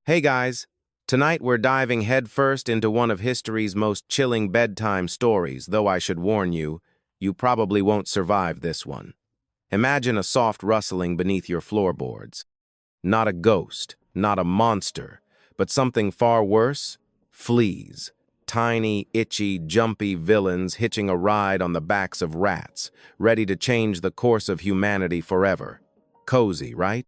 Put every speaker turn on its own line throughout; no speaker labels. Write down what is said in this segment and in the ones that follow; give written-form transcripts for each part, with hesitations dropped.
Hey guys, tonight we're diving headfirst into one of history's most chilling bedtime stories, though I should warn you, you probably won't survive this one. Imagine a soft rustling beneath your floorboards. Not a ghost, not a monster, but something far worse, fleas. Tiny, itchy, jumpy villains hitching a ride on the backs of rats, ready to change the course of humanity forever. Cozy, right?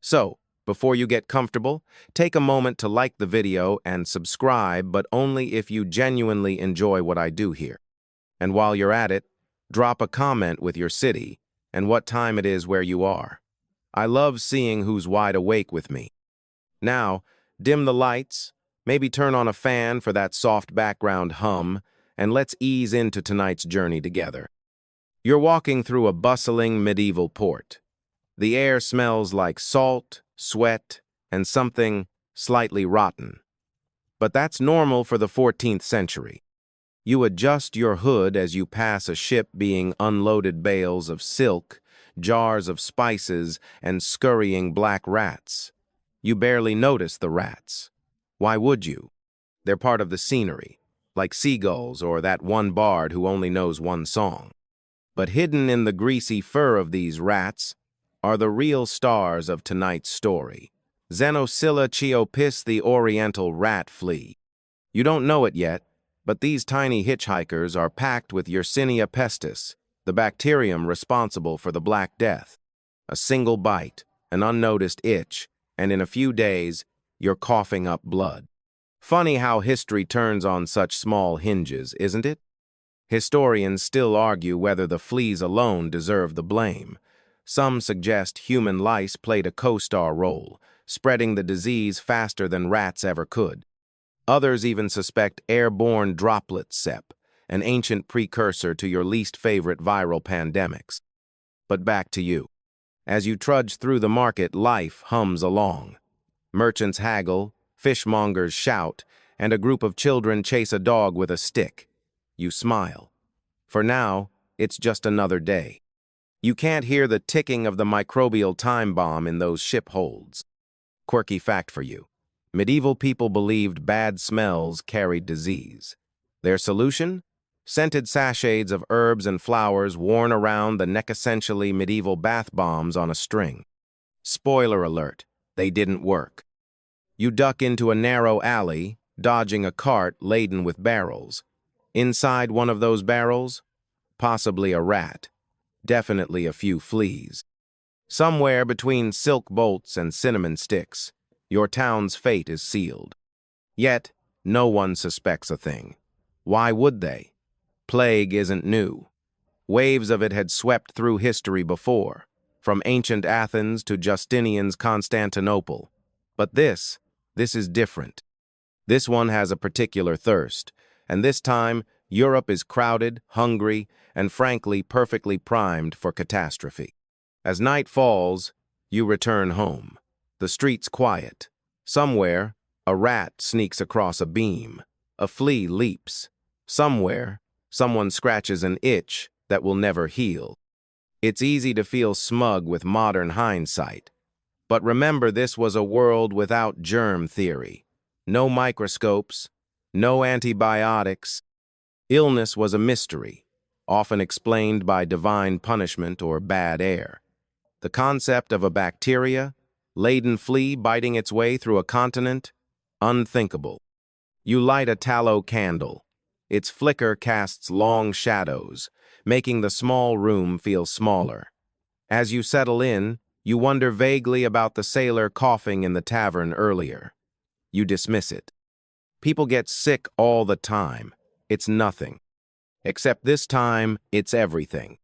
So, before you get comfortable, take a moment to like the video and subscribe, but only if you genuinely enjoy what I do here. And while you're at it, drop a comment with your city and what time it is where you are. I love seeing who's wide awake with me. Now, dim the lights, maybe turn on a fan for that soft background hum, and let's ease into tonight's journey together. You're walking through a bustling medieval port. The air smells like salt, sweat, and something slightly rotten. But that's normal for the 14th century. You adjust your hood as you pass a ship being unloaded bales of silk, jars of spices, and scurrying black rats. You barely notice the rats. Why would you? They're part of the scenery, like seagulls or that one bard who only knows one song. But hidden in the greasy fur of these rats are the real stars of tonight's story. Xenophila chiopis, the oriental rat flea. You don't know it yet, but these tiny hitchhikers are packed with Yersinia pestis, the bacterium responsible for the Black Death. A single bite, an unnoticed itch, and in a few days, you're coughing up blood. Funny how history turns on such small hinges, isn't it? Historians still argue whether the fleas alone deserve the blame. Some suggest human lice played a co-star role, spreading the disease faster than rats ever could. Others even suspect airborne droplet sep, an ancient precursor to your least favorite viral pandemics. But back to you. As you trudge through the market, life hums along. Merchants haggle, fishmongers shout, and a group of children chase a dog with a stick. You smile. For now, it's just another day. You can't hear the ticking of the microbial time bomb in those ship holds. Quirky fact for you. Medieval people believed bad smells carried disease. Their solution? Scented sachets of herbs and flowers worn around the neck-essentially medieval bath bombs on a string. Spoiler alert, they didn't work. You duck into a narrow alley, dodging a cart laden with barrels. Inside one of those barrels? Possibly a rat. Definitely a few fleas. Somewhere between silk bolts and cinnamon sticks, your town's fate is sealed. Yet, no one suspects a thing. Why would they? Plague isn't new. Waves of it had swept through history before, from ancient Athens to Justinian's Constantinople. But this is different. This one has a particular thirst, and this time, Europe is crowded, hungry, and frankly perfectly primed for catastrophe. As night falls, you return home. The streets quiet. Somewhere, a rat sneaks across a beam. A flea leaps. Somewhere, someone scratches an itch that will never heal. It's easy to feel smug with modern hindsight. But remember, this was a world without germ theory. No microscopes, no antibiotics. Illness was a mystery, often explained by divine punishment or bad air. The concept of a bacteria-laden flea biting its way through a continent? Unthinkable. You light a tallow candle. Its flicker casts long shadows, making the small room feel smaller. As you settle in, you wonder vaguely about the sailor coughing in the tavern earlier. You dismiss it. People get sick all the time. It's nothing. Except this time, it's everything.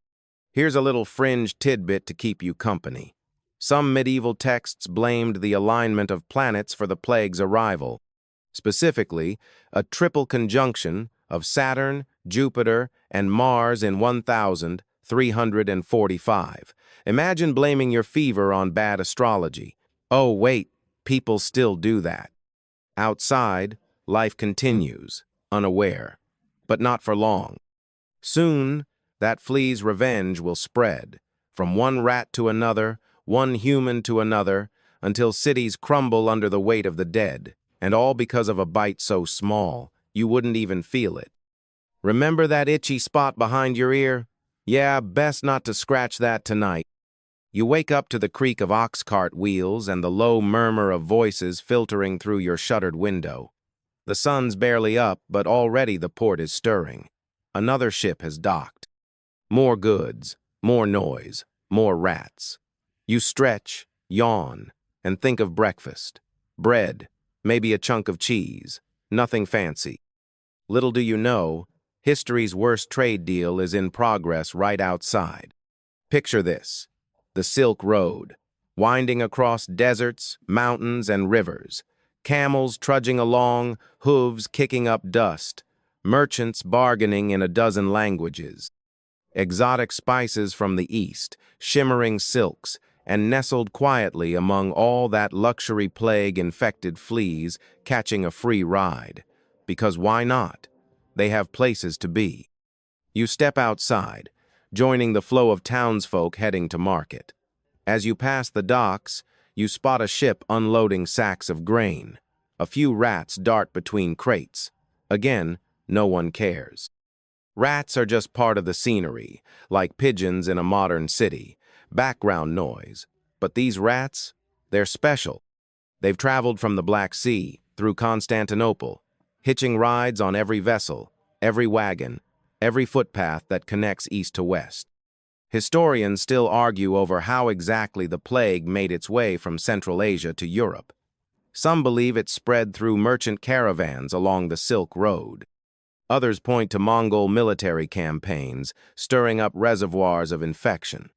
Here's a little fringe tidbit to keep you company. Some medieval texts blamed the alignment of planets for the plague's arrival. Specifically, a triple conjunction of Saturn, Jupiter, and Mars in 1345. Imagine blaming your fever on bad astrology. Oh, wait, people still do that. Outside, life continues, unaware. But not for long. Soon, that flea's revenge will spread, from one rat to another, one human to another, until cities crumble under the weight of the dead, and all because of a bite so small, you wouldn't even feel it. Remember that itchy spot behind your ear? Yeah, best not to scratch that tonight. You wake up to the creak of ox cart wheels and the low murmur of voices filtering through your shuttered window. The sun's barely up, but already the port is stirring. Another ship has docked. More goods, more noise, more rats. You stretch, yawn, and think of breakfast. Bread, maybe a chunk of cheese, nothing fancy. Little do you know, history's worst trade deal is in progress right outside. Picture this: the Silk Road, winding across deserts, mountains, and rivers, camels trudging along, hooves kicking up dust, merchants bargaining in a dozen languages, exotic spices from the east, shimmering silks, and nestled quietly among all that luxury plague-infected fleas catching a free ride. Because why not? They have places to be. You step outside, joining the flow of townsfolk heading to market. As you pass the docks, you spot a ship unloading sacks of grain. A few rats dart between crates. Again, no one cares. Rats are just part of the scenery, like pigeons in a modern city. Background noise. But these rats, they're special. They've traveled from the Black Sea through Constantinople, hitching rides on every vessel, every wagon, every footpath that connects east to west. Historians still argue over how exactly the plague made its way from Central Asia to Europe. Some believe it spread through merchant caravans along the Silk Road. Others point to Mongol military campaigns, stirring up reservoirs of infection.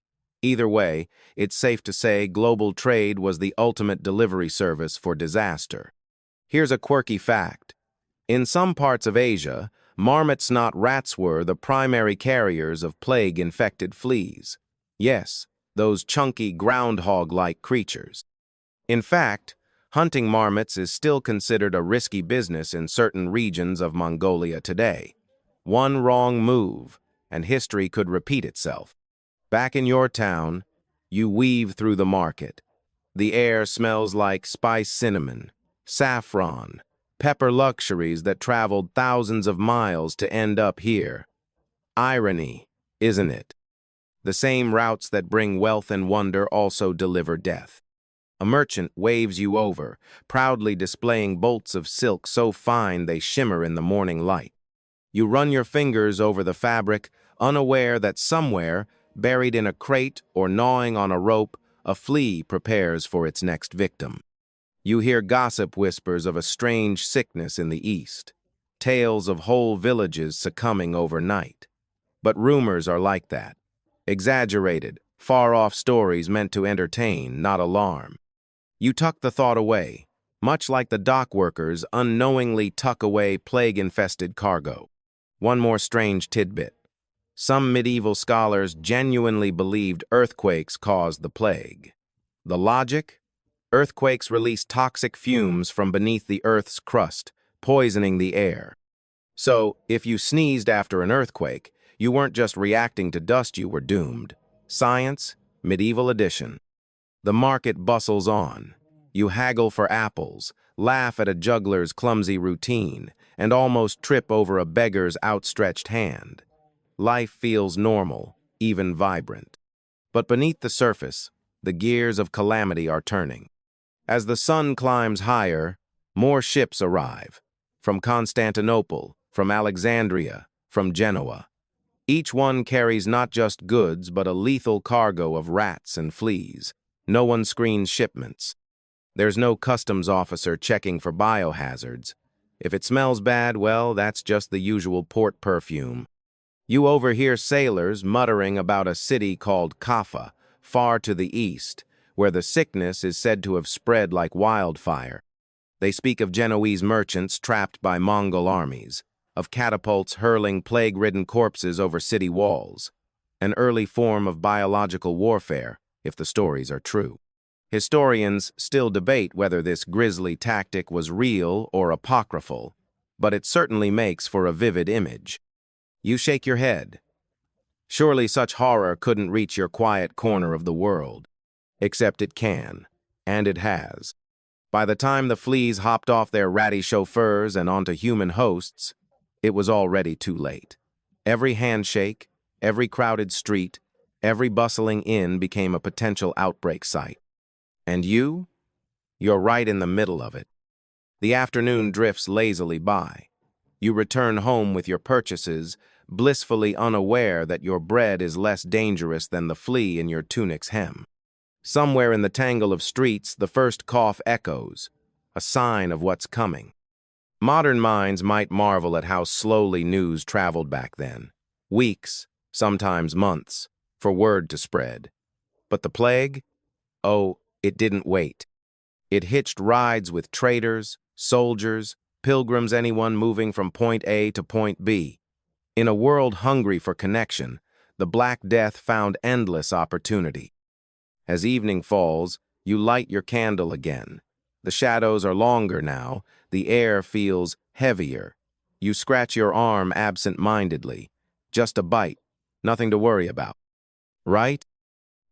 Either way, it's safe to say global trade was the ultimate delivery service for disaster. Here's a quirky fact. In some parts of Asia, marmots, not rats, were the primary carriers of plague-infected fleas. Yes, those chunky groundhog-like creatures. In fact, hunting marmots is still considered a risky business in certain regions of Mongolia today. One wrong move, and history could repeat itself. Back in your town, you weave through the market. The air smells like spiced cinnamon, saffron, pepper luxuries that traveled thousands of miles to end up here. Irony, isn't it? The same routes that bring wealth and wonder also deliver death. A merchant waves you over, proudly displaying bolts of silk so fine they shimmer in the morning light. You run your fingers over the fabric, unaware that somewhere, buried in a crate or gnawing on a rope, a flea prepares for its next victim. You hear gossip whispers of a strange sickness in the east, tales of whole villages succumbing overnight. But rumors are like that. Exaggerated, far-off stories meant to entertain, not alarm. You tuck the thought away, much like the dock workers unknowingly tuck away plague-infested cargo. One more strange tidbit. Some medieval scholars genuinely believed earthquakes caused the plague. The logic? Earthquakes release toxic fumes from beneath the Earth's crust, poisoning the air. So, if you sneezed after an earthquake, you weren't just reacting to dust, you were doomed. Science, medieval edition. The market bustles on. You haggle for apples, laugh at a juggler's clumsy routine, and almost trip over a beggar's outstretched hand. Life feels normal, even vibrant. But beneath the surface, the gears of calamity are turning. As the sun climbs higher, more ships arrive. From Constantinople, from Alexandria, from Genoa. Each one carries not just goods, but a lethal cargo of rats and fleas. No one screens shipments. There's no customs officer checking for biohazards. If it smells bad, well, that's just the usual port perfume. You overhear sailors muttering about a city called Kaffa, far to the east, where the sickness is said to have spread like wildfire. They speak of Genoese merchants trapped by Mongol armies, of catapults hurling plague-ridden corpses over city walls, an early form of biological warfare, if the stories are true. Historians still debate whether this grisly tactic was real or apocryphal, but it certainly makes for a vivid image. You shake your head. Surely such horror couldn't reach your quiet corner of the world. Except it can. And it has. By the time the fleas hopped off their ratty chauffeurs and onto human hosts, it was already too late. Every handshake, every crowded street, every bustling inn became a potential outbreak site. And you? You're right in the middle of it. The afternoon drifts lazily by. You return home with your purchases, blissfully unaware that your bread is less dangerous than the flea in your tunic's hem. Somewhere in the tangle of streets, the first cough echoes, a sign of what's coming. Modern minds might marvel at how slowly news traveled back then. Weeks, sometimes months, for word to spread. But the plague? Oh, it didn't wait. It hitched rides with traders, soldiers, pilgrims, anyone moving from point A to point B. In a world hungry for connection, the Black Death found endless opportunity. As evening falls, you light your candle again. The shadows are longer now, the air feels heavier. You scratch your arm absent-mindedly. Just a bite, nothing to worry about. Right?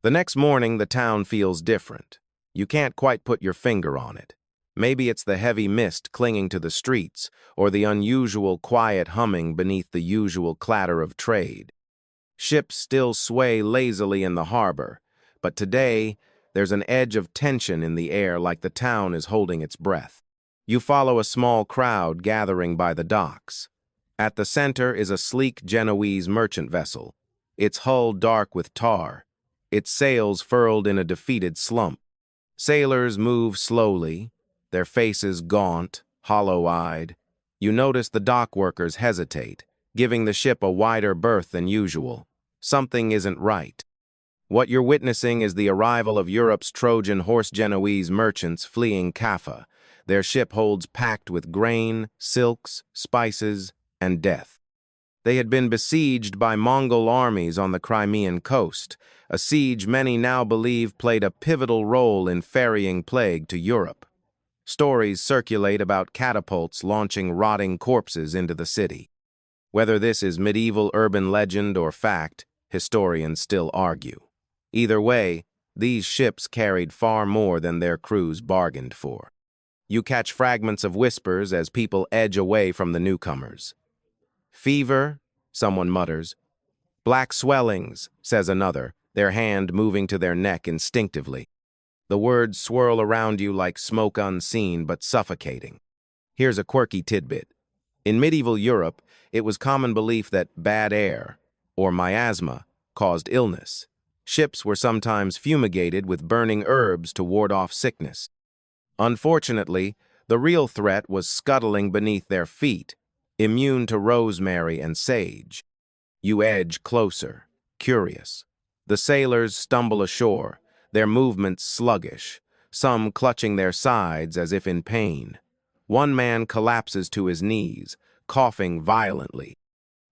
The next morning, the town feels different. You can't quite put your finger on it. Maybe it's the heavy mist clinging to the streets, or the unusual quiet humming beneath the usual clatter of trade. Ships still sway lazily in the harbor, but today, there's an edge of tension in the air like the town is holding its breath. You follow a small crowd gathering by the docks. At the center is a sleek Genoese merchant vessel, its hull dark with tar, its sails furled in a defeated slump. Sailors move slowly, their faces gaunt, hollow-eyed. You notice the dock workers hesitate, giving the ship a wider berth than usual. Something isn't right. What you're witnessing is the arrival of Europe's Trojan horse Genoese merchants fleeing Kaffa. Their ship holds packed with grain, silks, spices, and death. They had been besieged by Mongol armies on the Crimean coast, a siege many now believe played a pivotal role in ferrying plague to Europe. Stories circulate about catapults launching rotting corpses into the city. Whether this is medieval urban legend or fact, historians still argue. Either way, these ships carried far more than their crews bargained for. You catch fragments of whispers as people edge away from the newcomers. Fever, someone mutters. Black swellings, says another, their hand moving to their neck instinctively. The words swirl around you like smoke unseen but suffocating. Here's a quirky tidbit. In medieval Europe, it was common belief that bad air, or miasma, caused illness. Ships were sometimes fumigated with burning herbs to ward off sickness. Unfortunately, the real threat was scuttling beneath their feet, immune to rosemary and sage. You edge closer, curious. The sailors stumble ashore, their movements sluggish, some clutching their sides as if in pain. One man collapses to his knees, coughing violently.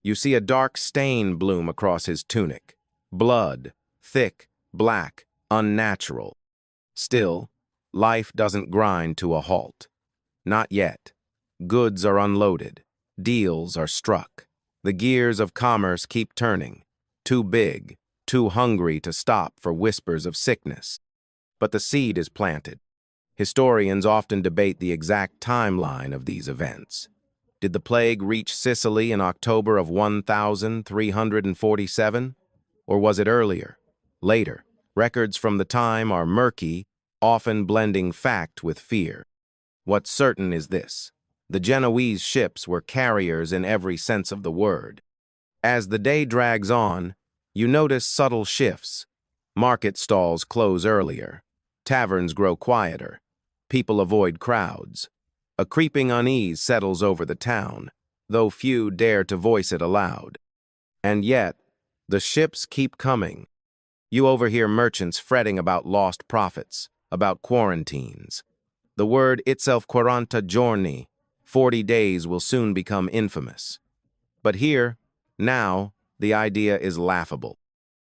You see a dark stain bloom across his tunic. Blood, thick, black, unnatural. Still, life doesn't grind to a halt. Not yet. Goods are unloaded. Deals are struck. The gears of commerce keep turning. Too big, too hungry to stop for whispers of sickness. But the seed is planted. Historians often debate the exact timeline of these events. Did the plague reach Sicily in October of 1347? Or was it earlier? Later? Records from the time are murky, often blending fact with fear. What's certain is this. The Genoese ships were carriers in every sense of the word. As the day drags on, you notice subtle shifts. Market stalls close earlier. Taverns grow quieter. People avoid crowds. A creeping unease settles over the town, though few dare to voice it aloud. And yet, the ships keep coming. You overhear merchants fretting about lost profits, about quarantines. The word itself 40 giorni, 40 days, will soon become infamous. But here, now, the idea is laughable.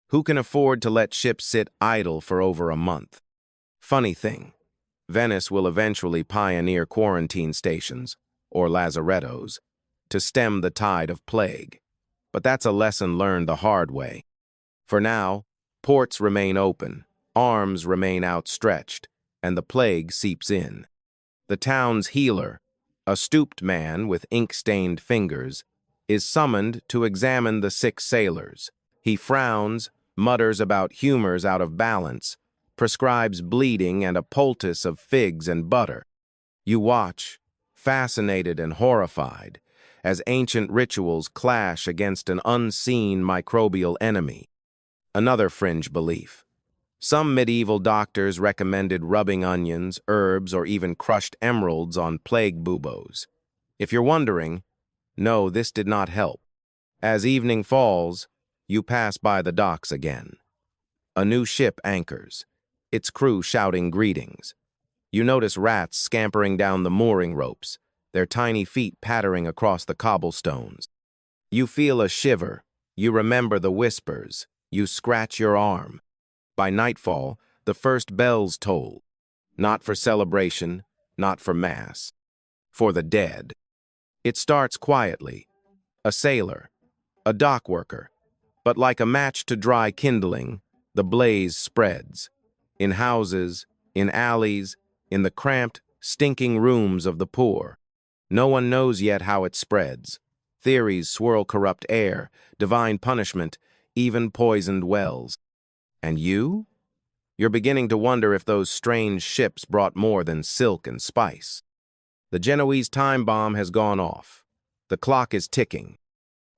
Who can afford to let ships sit idle for over a month? Funny thing, Venice will eventually pioneer quarantine stations, or lazarettos, to stem the tide of plague. But that's a lesson learned the hard way. For now, ports remain open, arms remain outstretched, and the plague seeps in. The town's healer, a stooped man with ink-stained fingers, is summoned to examine the sick sailors. He frowns, mutters about humors out of balance, prescribes bleeding and a poultice of figs and butter. You watch, fascinated and horrified, as ancient rituals clash against an unseen microbial enemy. Another fringe belief. Some medieval doctors recommended rubbing onions, herbs, or even crushed emeralds on plague buboes. If you're wondering, no, this did not help. As evening falls, you pass by the docks again. A new ship anchors, its crew shouting greetings. You notice rats scampering down the mooring ropes, their tiny feet pattering across the cobblestones. You feel a shiver, you remember the whispers, you scratch your arm. By nightfall, the first bells toll, not for celebration, not for mass, for the dead. It starts quietly, a sailor, a dock worker, but like a match to dry kindling, the blaze spreads. In houses, in alleys, in the cramped, stinking rooms of the poor. No one knows yet how it spreads. Theories swirl corrupt air, divine punishment, even poisoned wells. And you? You're beginning to wonder if those strange ships brought more than silk and spice. The Genoese time bomb has gone off. The clock is ticking.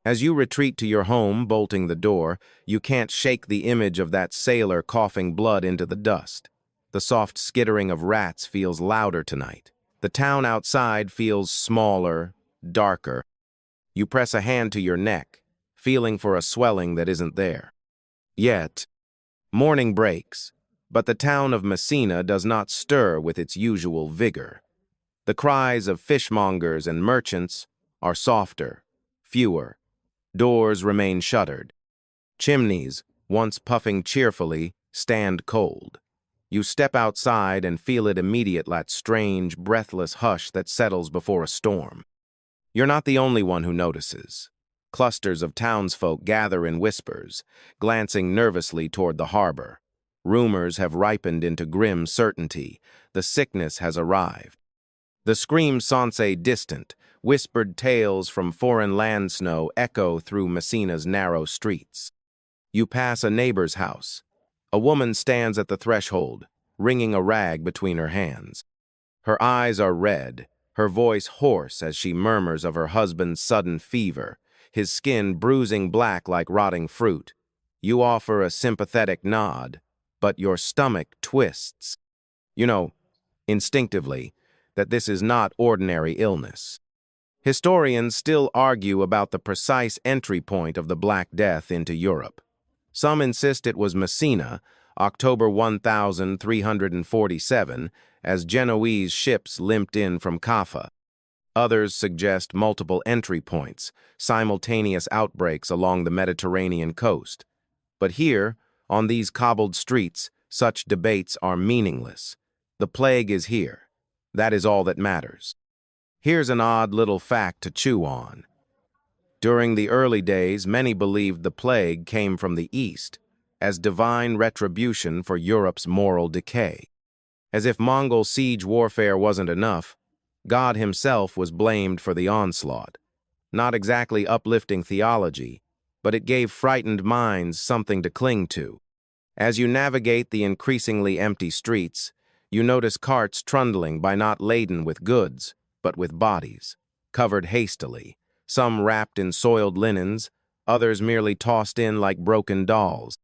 As you retreat to your home, bolting the door, you can't shake the image of that sailor coughing blood into the dust. The soft skittering of rats feels louder tonight. The town outside feels smaller, darker. You press a hand to your neck, feeling for a swelling that isn't there. Yet, morning breaks, but the town of Messina does not stir with its usual vigor. The cries of fishmongers and merchants are softer, fewer. Doors remain shuttered. Chimneys, once puffing cheerfully, stand cold. You step outside and feel it immediate, that strange, breathless hush that settles before a storm. You're not the only one who notices. Clusters of townsfolk gather in whispers, glancing nervously toward the harbor. Rumors have ripened into grim certainty. The sickness has arrived. The screams sonse distant, whispered tales from foreign land snow echo through Messina's narrow streets. You pass a neighbor's house. A woman stands at the threshold, wringing a rag between her hands. Her eyes are red, her voice hoarse as she murmurs of her husband's sudden fever, his skin bruising black like rotting fruit. You offer a sympathetic nod, but your stomach twists. You know, instinctively, that this is not ordinary illness. Historians still argue about the precise entry point of the Black Death into Europe. Some insist it was Messina, October 1347, as Genoese ships limped in from Kaffa. Others suggest multiple entry points, simultaneous outbreaks along the Mediterranean coast. But here, on these cobbled streets, such debates are meaningless. The plague is here. That is all that matters. Here's an odd little fact to chew on. During the early days, many believed the plague came from the East, as divine retribution for Europe's moral decay. As if Mongol siege warfare wasn't enough, God himself was blamed for the onslaught. Not exactly uplifting theology, but it gave frightened minds something to cling to. As you navigate the increasingly empty streets, you notice carts trundling by not laden with goods, but with bodies, covered hastily, some wrapped in soiled linens, others merely tossed in like broken dolls.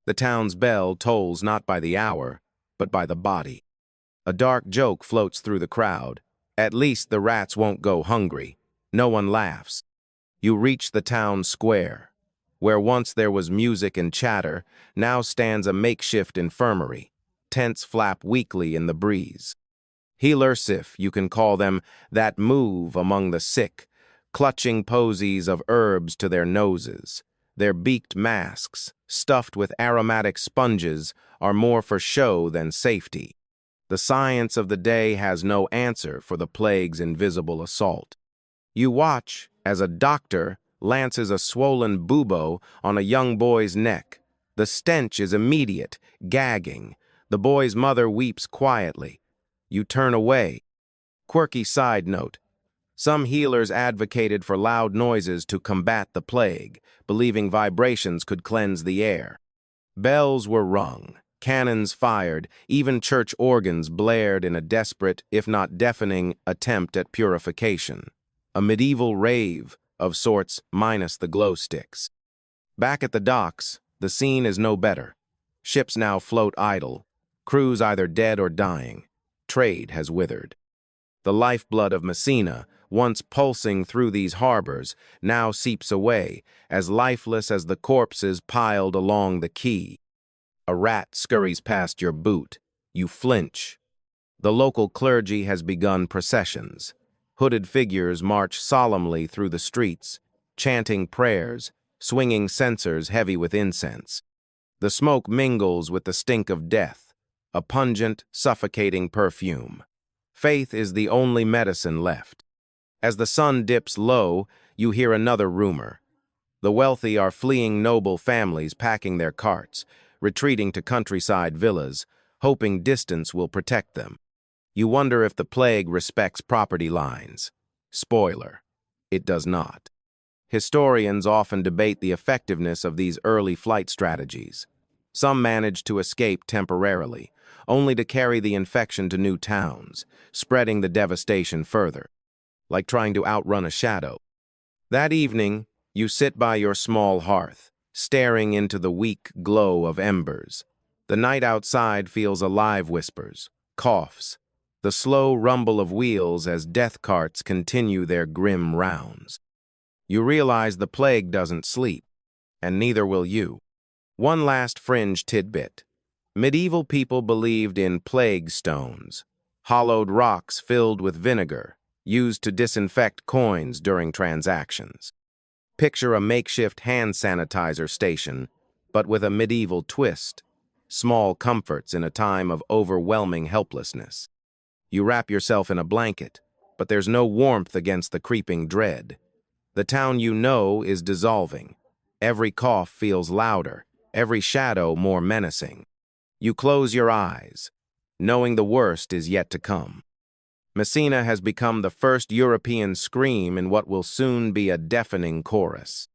The town's bell tolls not by the hour, but by the body. A dark joke floats through the crowd. At least the rats won't go hungry. No one laughs. You reach the town square. Where once there was music and chatter, now stands a makeshift infirmary. Tents flap weakly in the breeze. Healersif, you can call them, that move among the sick, clutching posies of herbs to their noses. Their beaked masks, stuffed with aromatic sponges, are more for show than safety. The science of the day has no answer for the plague's invisible assault. You watch as a doctor lances a swollen bubo on a young boy's neck. The stench is immediate, gagging. The boy's mother weeps quietly. You turn away. Quirky side note. Some healers advocated for loud noises to combat the plague, believing vibrations could cleanse the air. Bells were rung, cannons fired, even church organs blared in a desperate, if not deafening, attempt at purification. A medieval rave, of sorts, minus the glow sticks. Back at the docks, the scene is no better. Ships now float idle, crews either dead or dying. Trade has withered. The lifeblood of Messina, once pulsing through these harbors, now seeps away, as lifeless as the corpses piled along the quay. A rat scurries past your boot. You flinch. The local clergy has begun processions. Hooded figures march solemnly through the streets, chanting prayers, swinging censers heavy with incense. The smoke mingles with the stink of death, a pungent, suffocating perfume. Faith is the only medicine left. As the sun dips low, you hear another rumor. The wealthy are fleeing noble families packing their carts, retreating to countryside villas, hoping distance will protect them. You wonder if the plague respects property lines. Spoiler: it does not. Historians often debate the effectiveness of these early flight strategies. Some manage to escape temporarily, only to carry the infection to new towns, spreading the devastation further, like trying to outrun a shadow. That evening, you sit by your small hearth, staring into the weak glow of embers. The night outside feels alive. Whispers, coughs, the slow rumble of wheels as death carts continue their grim rounds. You realize the plague doesn't sleep, and neither will you. One last fringe tidbit. Medieval people believed in plague stones, hollowed rocks filled with vinegar, used to disinfect coins during transactions. Picture a makeshift hand sanitizer station, but with a medieval twist. Small comforts in a time of overwhelming helplessness. You wrap yourself in a blanket, but there's no warmth against the creeping dread. The town you know is dissolving. Every cough feels louder, every shadow more menacing. You close your eyes, knowing the worst is yet to come. Messina has become the first European scream in what will soon be a deafening chorus.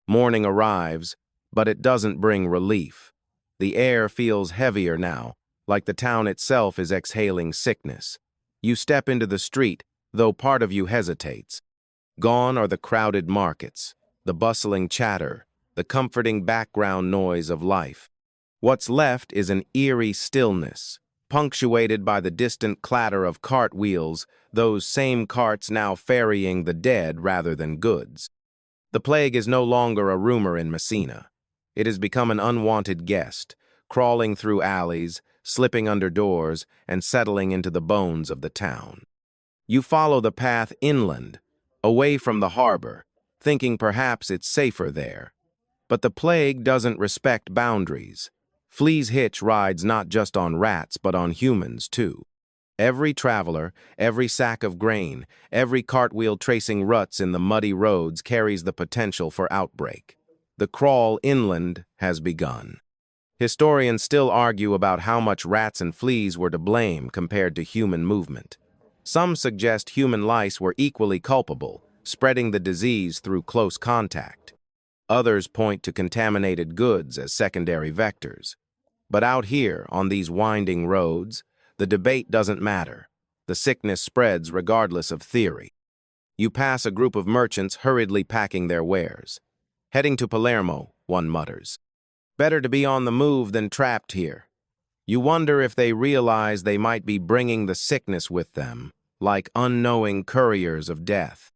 Morning arrives, but it doesn't bring relief. The air feels heavier now, like the town itself is exhaling sickness. You step into the street, though part of you hesitates. Gone are the crowded markets, the bustling chatter, the comforting background noise of life. What's left is an eerie stillness, punctuated by the distant clatter of cartwheels, those same carts now ferrying the dead rather than goods. The plague is no longer a rumor in Messina. It has become an unwanted guest, crawling through alleys, slipping under doors, and settling into the bones of the town. You follow the path inland, away from the harbor, thinking perhaps it's safer there. But the plague doesn't respect boundaries. Flea's hitch rides not just on rats, but on humans, too. Every traveler, every sack of grain, every cartwheel tracing ruts in the muddy roads carries the potential for outbreak. The crawl inland has begun. Historians still argue about how much rats and fleas were to blame compared to human movement. Some suggest human lice were equally culpable, spreading the disease through close contact. Others point to contaminated goods as secondary vectors. But out here, on these winding roads, the debate doesn't matter. The sickness spreads regardless of theory. You pass a group of merchants hurriedly packing their wares. Heading to Palermo, one mutters. Better to be on the move than trapped here. You wonder if they realize they might be bringing the sickness with them, like unknowing couriers of death.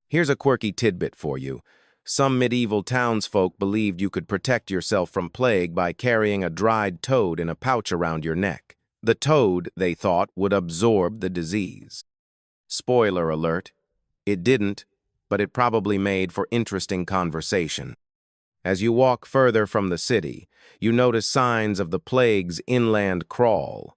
Here's a quirky tidbit for you. Some medieval townsfolk believed you could protect yourself from plague by carrying a dried toad in a pouch around your neck. The toad, they thought, would absorb the disease. Spoiler alert, it didn't, but it probably made for interesting conversation. As you walk further from the city, you notice signs of the plague's inland crawl.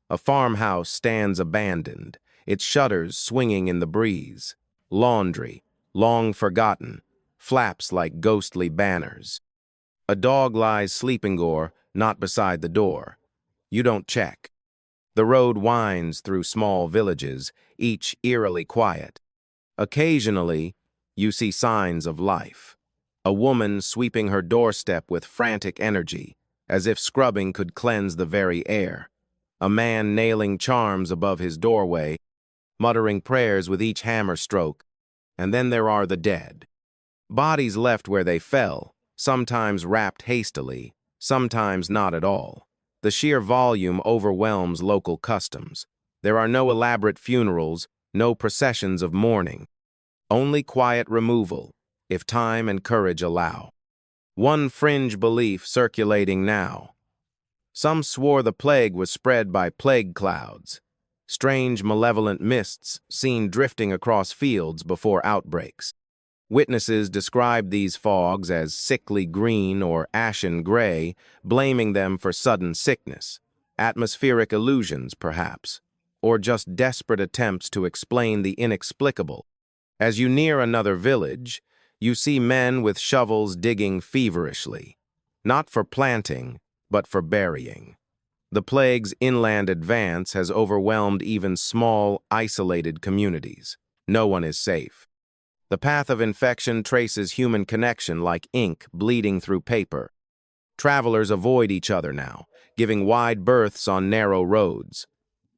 A farmhouse stands abandoned, its shutters swinging in the breeze. Laundry, long forgotten, flaps like ghostly banners. A dog lies sleeping not beside the door. You don't check. The road winds through small villages, each eerily quiet. Occasionally, you see signs of life. A woman sweeping her doorstep with frantic energy, as if scrubbing could cleanse the very air. A man nailing charms above his doorway, muttering prayers with each hammer stroke. And then there are the dead. Bodies left where they fell, sometimes wrapped hastily, sometimes not at all. The sheer volume overwhelms local customs. There are no elaborate funerals, no processions of mourning. Only quiet removal, if time and courage allow. One fringe belief circulating now. Some swore the plague was spread by plague clouds, strange malevolent mists seen drifting across fields before outbreaks. Witnesses described these fogs as sickly green or ashen gray, blaming them for sudden sickness, atmospheric illusions perhaps, or just desperate attempts to explain the inexplicable. As you near another village, you see men with shovels digging feverishly, not for planting, but for burying. The plague's inland advance has overwhelmed even small, isolated communities. No one is safe. The path of infection traces human connection like ink bleeding through paper. Travelers avoid each other now, giving wide berths on narrow roads.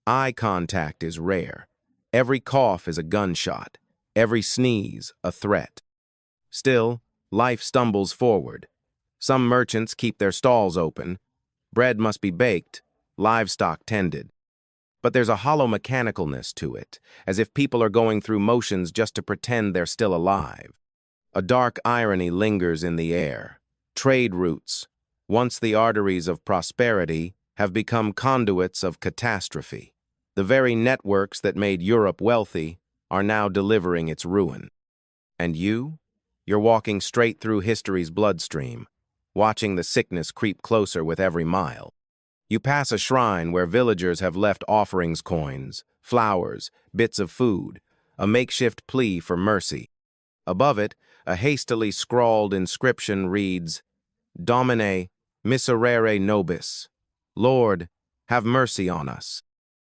Eye contact is rare. Every cough is a gunshot. Every sneeze a threat. Still, life stumbles forward. Some merchants keep their stalls open. Bread must be baked, livestock tended. But there's a hollow mechanicalness to it, as if people are going through motions just to pretend they're still alive. A dark irony lingers in the air. Trade routes, once the arteries of prosperity, have become conduits of catastrophe. The very networks that made Europe wealthy are now delivering its ruin. And you're walking straight through history's bloodstream, watching the sickness creep closer with every mile. You pass a shrine where villagers have left offerings coins, flowers, bits of food, a makeshift plea for mercy. Above it, a hastily scrawled inscription reads, Domine, miserere nobis. Lord, have mercy on us.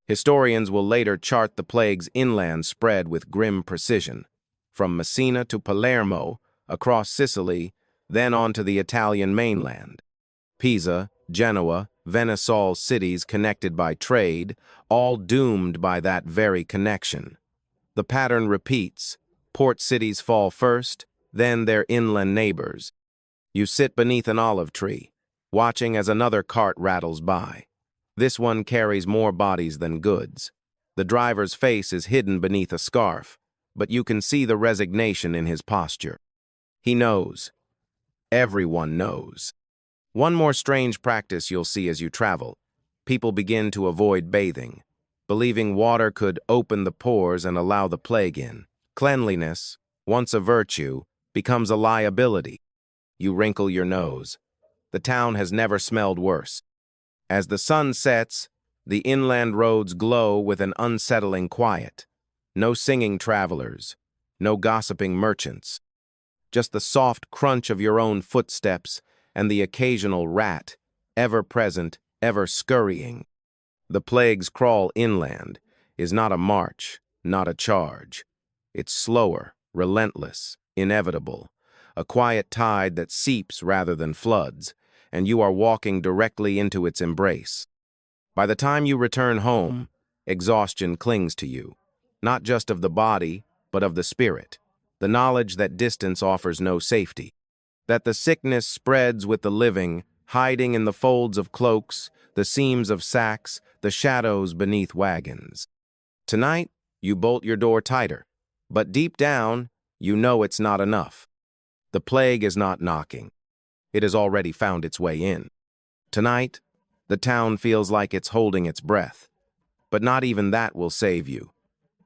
Historians will later chart the plague's inland spread with grim precision, from Messina to Palermo, across Sicily, then on to the Italian mainland. Pisa, Genoa, Venice, all cities connected by trade, all doomed by that very connection. The pattern repeats. Port cities fall first, then their inland neighbors. You sit beneath an olive tree, watching as another cart rattles by. This one carries more bodies than goods. The driver's face is hidden beneath a scarf, but you can see the resignation in his posture. He knows. Everyone knows. One more strange practice you'll see as you travel. People begin to avoid bathing, believing water could open the pores and allow the plague in. Cleanliness, once a virtue, becomes a liability. You wrinkle your nose. The town has never smelled worse. As the sun sets, the inland roads glow with an unsettling quiet. No singing travelers, no gossiping merchants. Just the soft crunch of your own footsteps and the occasional rat, ever present, ever scurrying. The plague's crawl inland is not a march, not a charge. It's slower, relentless, inevitable, a quiet tide that seeps rather than floods, and you are walking directly into its embrace. By the time you return home, exhaustion clings to you, not just of the body, but of the spirit, the knowledge that distance offers no safety, that the sickness spreads with the living, hiding in the folds of cloaks, the seams of sacks, the shadows beneath wagons. Tonight, you bolt your door tighter, but deep down, you know it's not enough. The plague is not knocking. It has already found its way in. Tonight, the town feels like it's holding its breath, but not even that will save you.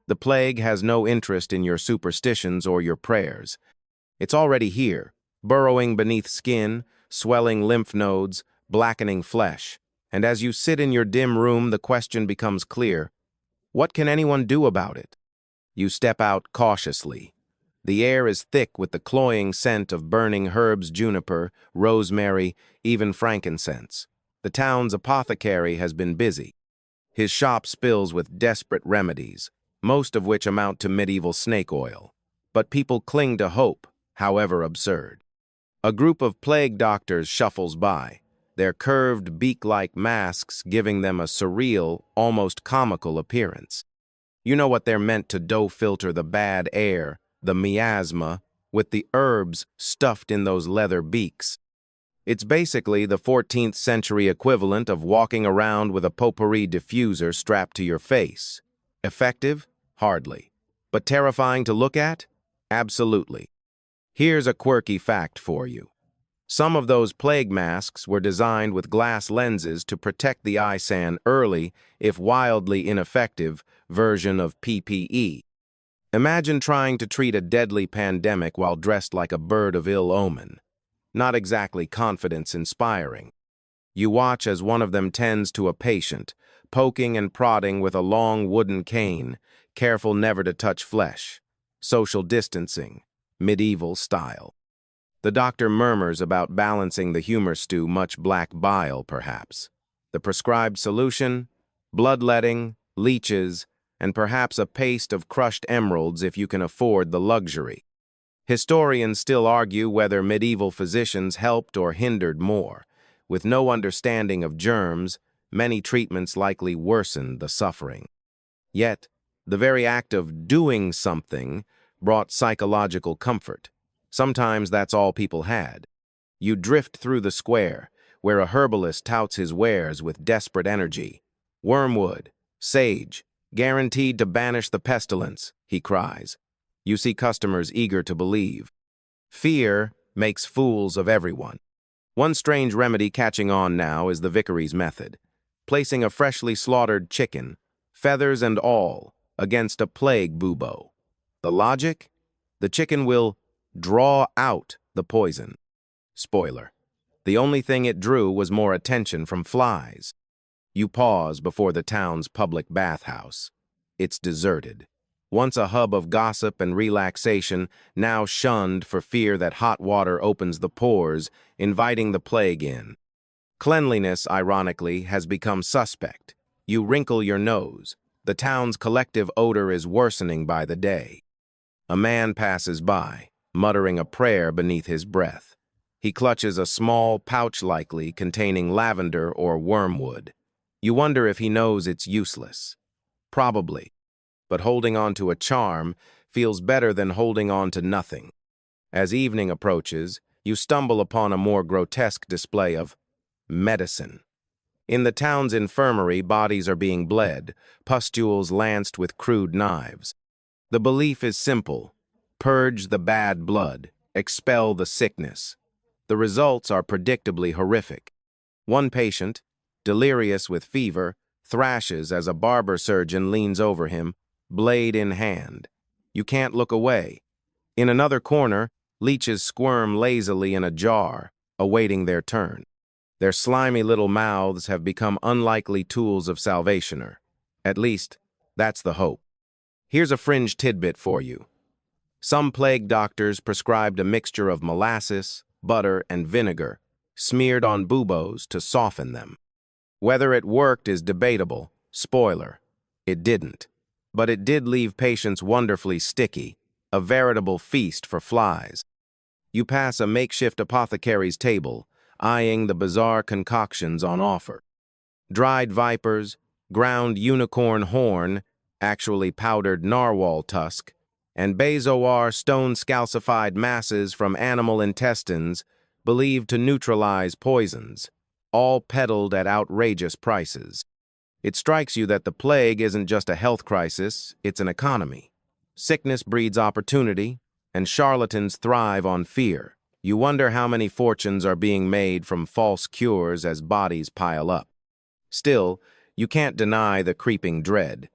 The plague has no interest in your superstitions or your prayers. It's already here, burrowing beneath skin, swelling lymph nodes, blackening flesh. And as you sit in your dim room, the question becomes clear. What can anyone do about it? You step out cautiously. The air is thick with the cloying scent of burning herbs, juniper, rosemary, even frankincense. The town's apothecary has been busy. His shop spills with desperate remedies, most of which amount to medieval snake oil. But people cling to hope, however absurd. A group of plague doctors shuffles by, their curved beak-like masks giving them a surreal, almost comical appearance. You know what they're meant to filter the bad air, the miasma, with the herbs stuffed in those leather beaks. It's basically the 14th century equivalent of walking around with a potpourri diffuser strapped to your face. Effective? Hardly. But terrifying to look at? Absolutely. Here's a quirky fact for you. Some of those plague masks were designed with glass lenses to protect the eye-san early, if wildly ineffective, version of PPE. Imagine trying to treat a deadly pandemic while dressed like a bird of ill omen. Not exactly confidence-inspiring. You watch as one of them tends to a patient, poking and prodding with a long wooden cane, careful never to touch flesh. Social distancing, medieval style. The doctor murmurs about balancing the humor stew, much black bile, perhaps. The prescribed solution? Bloodletting, leeches, and perhaps a paste of crushed emeralds if you can afford the luxury. Historians still argue whether medieval physicians helped or hindered more. With no understanding of germs, many treatments likely worsened the suffering. Yet, the very act of doing something brought psychological comfort. Sometimes that's all people had. You drift through the square, where a herbalist touts his wares with desperate energy. Wormwood, sage, guaranteed to banish the pestilence, he cries. You see customers eager to believe. Fear makes fools of everyone. One strange remedy catching on now is the vicary's method. Placing a freshly slaughtered chicken, feathers and all, against a plague bubo. The logic? The chicken will draw out the poison. Spoiler. The only thing it drew was more attention from flies. You pause before the town's public bathhouse. It's deserted. Once a hub of gossip and relaxation, now shunned for fear that hot water opens the pores, inviting the plague in. Cleanliness, ironically, has become suspect. You wrinkle your nose. The town's collective odor is worsening by the day. A man passes by, muttering a prayer beneath his breath. He clutches a small pouch likely containing lavender or wormwood. You wonder if he knows it's useless. Probably. But holding on to a charm feels better than holding on to nothing. As evening approaches, you stumble upon a more grotesque display of medicine. In the town's infirmary, bodies are being bled, pustules lanced with crude knives. The belief is simple: purge the bad blood, expel the sickness. The results are predictably horrific. One patient, delirious with fever, thrashes as a barber surgeon leans over him, blade in hand. You can't look away. In another corner, leeches squirm lazily in a jar, awaiting their turn. Their slimy little mouths have become unlikely tools of salvationer. At least, that's the hope. Here's a fringe tidbit for you. Some plague doctors prescribed a mixture of molasses, butter, and vinegar, smeared on buboes to soften them. Whether it worked is debatable. Spoiler, it didn't. But it did leave patients wonderfully sticky, a veritable feast for flies. You pass a makeshift apothecary's table, eyeing the bizarre concoctions on offer. Dried vipers, ground unicorn horn, actually powdered narwhal tusk, and bezoar stone-scalcified masses from animal intestines believed to neutralize poisons, all peddled at outrageous prices. It strikes you that the plague isn't just a health crisis, it's an economy. Sickness breeds opportunity, and charlatans thrive on fear. You wonder how many fortunes are being made from false cures as bodies pile up. Still, you can't deny the creeping dread.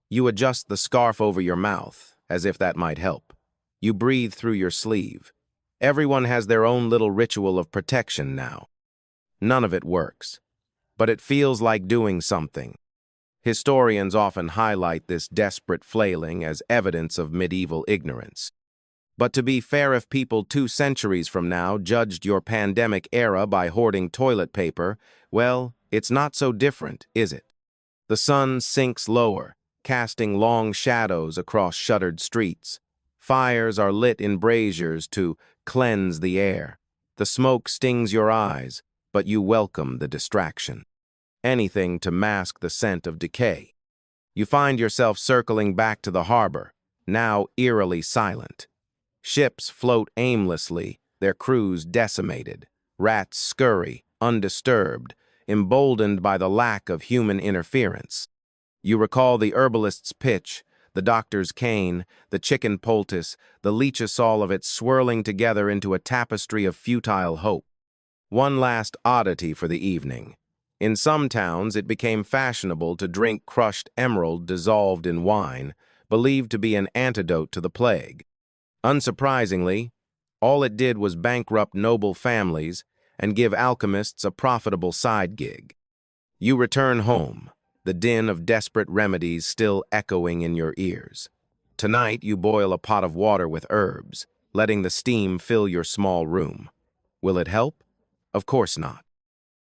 You adjust the scarf over your mouth, as if that might help. You breathe through your sleeve. Everyone has their own little ritual of protection now. None of it works, but it feels like doing something. Historians often highlight this desperate flailing as evidence of medieval ignorance. But to be fair, if people 2 centuries from now judged your pandemic era by hoarding toilet paper, well, It's not so different, is it? The sun sinks lower, casting long shadows across shuttered streets. Fires are lit in braziers to cleanse the air. The smoke stings your eyes, but you welcome the distraction. Anything to mask the scent of decay. You find yourself circling back to the harbor, now eerily silent. Ships float aimlessly, their crews decimated. Rats scurry, undisturbed, emboldened by the lack of human interference. You recall the herbalist's pitch, the doctor's cane, the chicken poultice, the leechosol of it swirling together into a tapestry of futile hope. One last oddity for the evening. In some towns, it became fashionable to drink crushed emerald dissolved in wine, believed to be an antidote to the plague. Unsurprisingly, all it did was bankrupt noble families and give alchemists a profitable side gig. You return home, the din of desperate remedies still echoing in your ears. Tonight, you boil a pot of water with herbs, letting the steam fill your small room. Will it help? Of course not.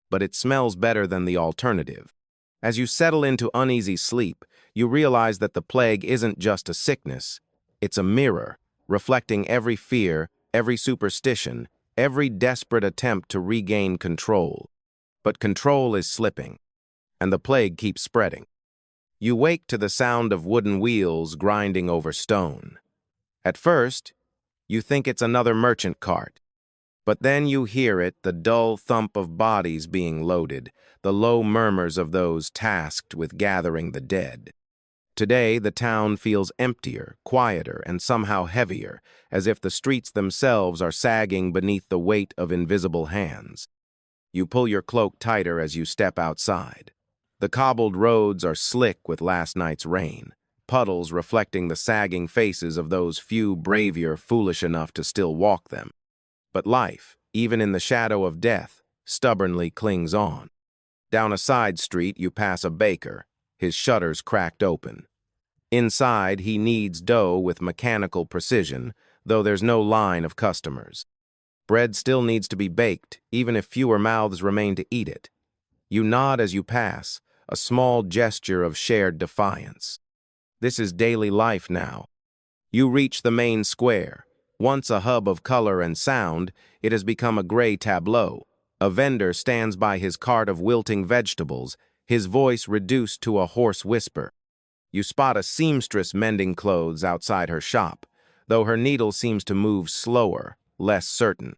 But it smells better than the alternative. As you settle into uneasy sleep, you realize that the plague isn't just a sickness, it's a mirror, reflecting every fear, every superstition, every desperate attempt to regain control. But control is slipping, and the plague keeps spreading. You wake to the sound of wooden wheels grinding over stone. At first, you think it's another merchant cart. But then you hear it, the dull thump of bodies being loaded, the low murmurs of those tasked with gathering the dead. Today, the town feels emptier, quieter, and somehow heavier, as if the streets themselves are sagging beneath the weight of invisible hands. You pull your cloak tighter as you step outside. The cobbled roads are slick with last night's rain, puddles reflecting the sagging faces of those few bravier foolish enough to still walk them. But life, even in the shadow of death, stubbornly clings on. Down a side street, you pass a baker, his shutters cracked open. Inside, he kneads dough with mechanical precision, though there's no line of customers. Bread still needs to be baked, even if fewer mouths remain to eat it. You nod as you pass, a small gesture of shared defiance. This is daily life now. You reach the main square. Once a hub of color and sound, it has become a gray tableau. A vendor stands by his cart of wilting vegetables, his voice reduced to a hoarse whisper. You spot a seamstress mending clothes outside her shop, though her needle seems to move slower, less certain.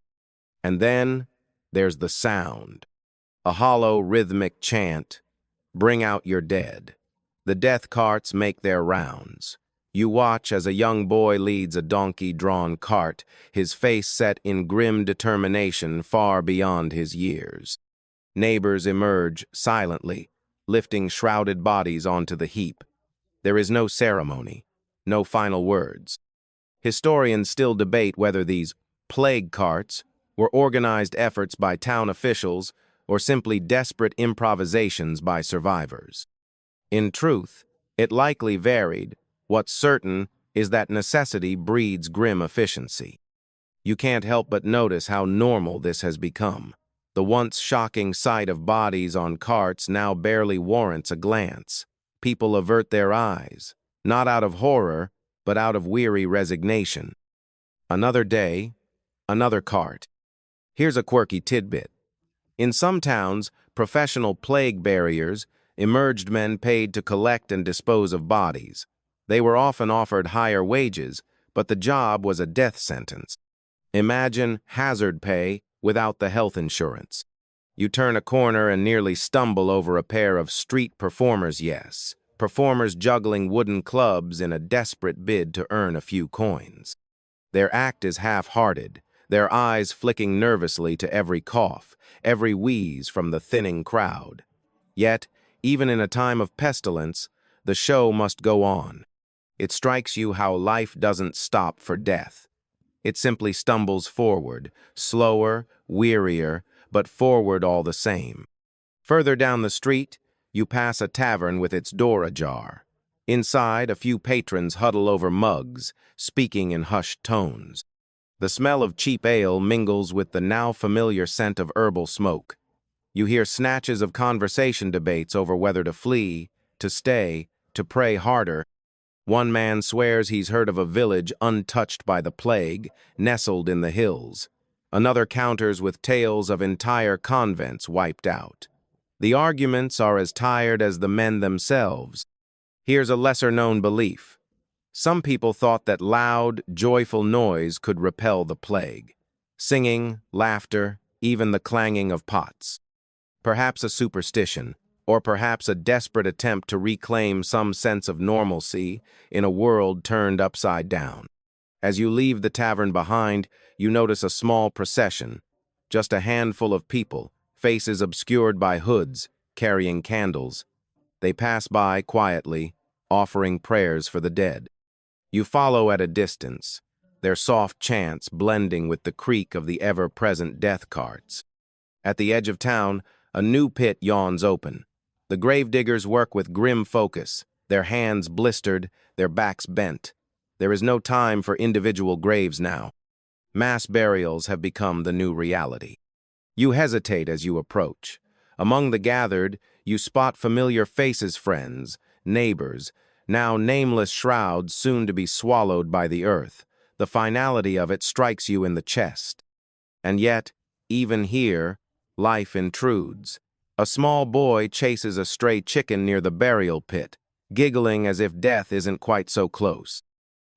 And then there's the sound. A hollow, rhythmic chant, "Bring out your dead." The death carts make their rounds. You watch as a young boy leads a donkey-drawn cart, his face set in grim determination far beyond his years. Neighbors emerge silently, lifting shrouded bodies onto the heap. There is no ceremony, no final words. Historians still debate whether these plague carts were organized efforts by town officials or simply desperate improvisations by survivors. In truth, it likely varied. What's certain is that necessity breeds grim efficiency. You can't help but notice how normal this has become. The once shocking sight of bodies on carts now barely warrants a glance. People avert their eyes, not out of horror, but out of weary resignation. Another day, another cart. Here's a quirky tidbit. In some towns, professional plague barriers emerged men paid to collect and dispose of bodies. They were often offered higher wages, but the job was a death sentence. Imagine hazard pay without the health insurance. You turn a corner and nearly stumble over a pair of street performers, yes, performers juggling wooden clubs in a desperate bid to earn a few coins. Their act is half-hearted, their eyes flicking nervously to every cough, every wheeze from the thinning crowd. Yet, even in a time of pestilence, the show must go on. It strikes you how life doesn't stop for death. It simply stumbles forward, slower, wearier, but forward all the same. Further down the street, you pass a tavern with its door ajar. Inside, a few patrons huddle over mugs, speaking in hushed tones. The smell of cheap ale mingles with the now familiar scent of herbal smoke. You hear snatches of conversation debates over whether to flee, to stay, to pray harder. One man swears he's heard of a village untouched by the plague, nestled in the hills. Another counters with tales of entire convents wiped out. The arguments are as tired as the men themselves. Here's a lesser-known belief. Some people thought that loud, joyful noise could repel the plague. Singing, laughter, even the clanging of pots. Perhaps a superstition, or perhaps a desperate attempt to reclaim some sense of normalcy in a world turned upside down. As you leave the tavern behind, you notice a small procession, just a handful of people, faces obscured by hoods, carrying candles. They pass by quietly, offering prayers for the dead. You follow at a distance, their soft chants blending with the creak of the ever-present death carts. At the edge of town, a new pit yawns open. The gravediggers work with grim focus, their hands blistered, their backs bent. There is no time for individual graves now. Mass burials have become the new reality. You hesitate as you approach. Among the gathered, you spot familiar faces, friends, neighbors, now nameless shrouds soon to be swallowed by the earth. The finality of it strikes you in the chest. And yet, even here, life intrudes. A small boy chases a stray chicken near the burial pit, giggling as if death isn't quite so close.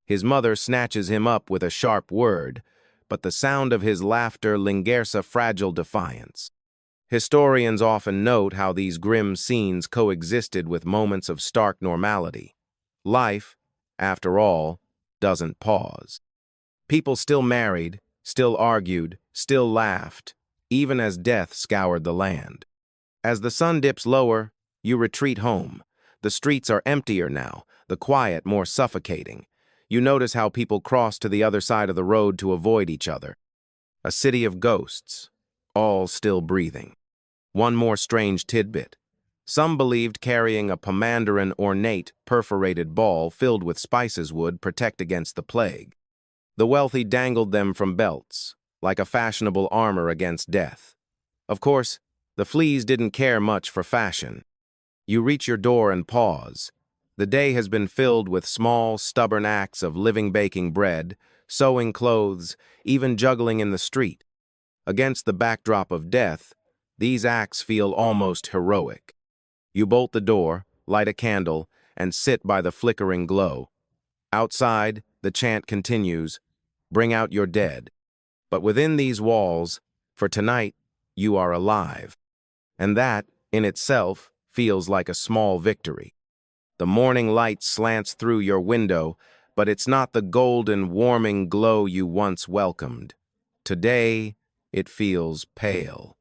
His mother snatches him up with a sharp word, but the sound of his laughter lingers a fragile defiance. Historians often note how these grim scenes coexisted with moments of stark normality. Life, after all, doesn't pause. People still married, still argued, still laughed, even as death scoured the land. As the sun dips lower, you retreat home. The streets are emptier now, the quiet more suffocating. You notice how people cross to the other side of the road to avoid each other. A city of ghosts, all still breathing. One more strange tidbit. Some believed carrying a pomandarin ornate, perforated ball filled with spices would protect against the plague. The wealthy dangled them from belts, like a fashionable armor against death. Of course, the fleas didn't care much for fashion. You reach your door and pause. The day has been filled with small, stubborn acts of living baking bread, sewing clothes, even juggling in the street. Against the backdrop of death, these acts feel almost heroic. You bolt the door, light a candle, and sit by the flickering glow. Outside, the chant continues, "Bring out your dead." But within these walls, for tonight, you are alive. And that, in itself, feels like a small victory. The morning light slants through your window, but it's not the golden, warming glow you once welcomed. Today, it feels pale,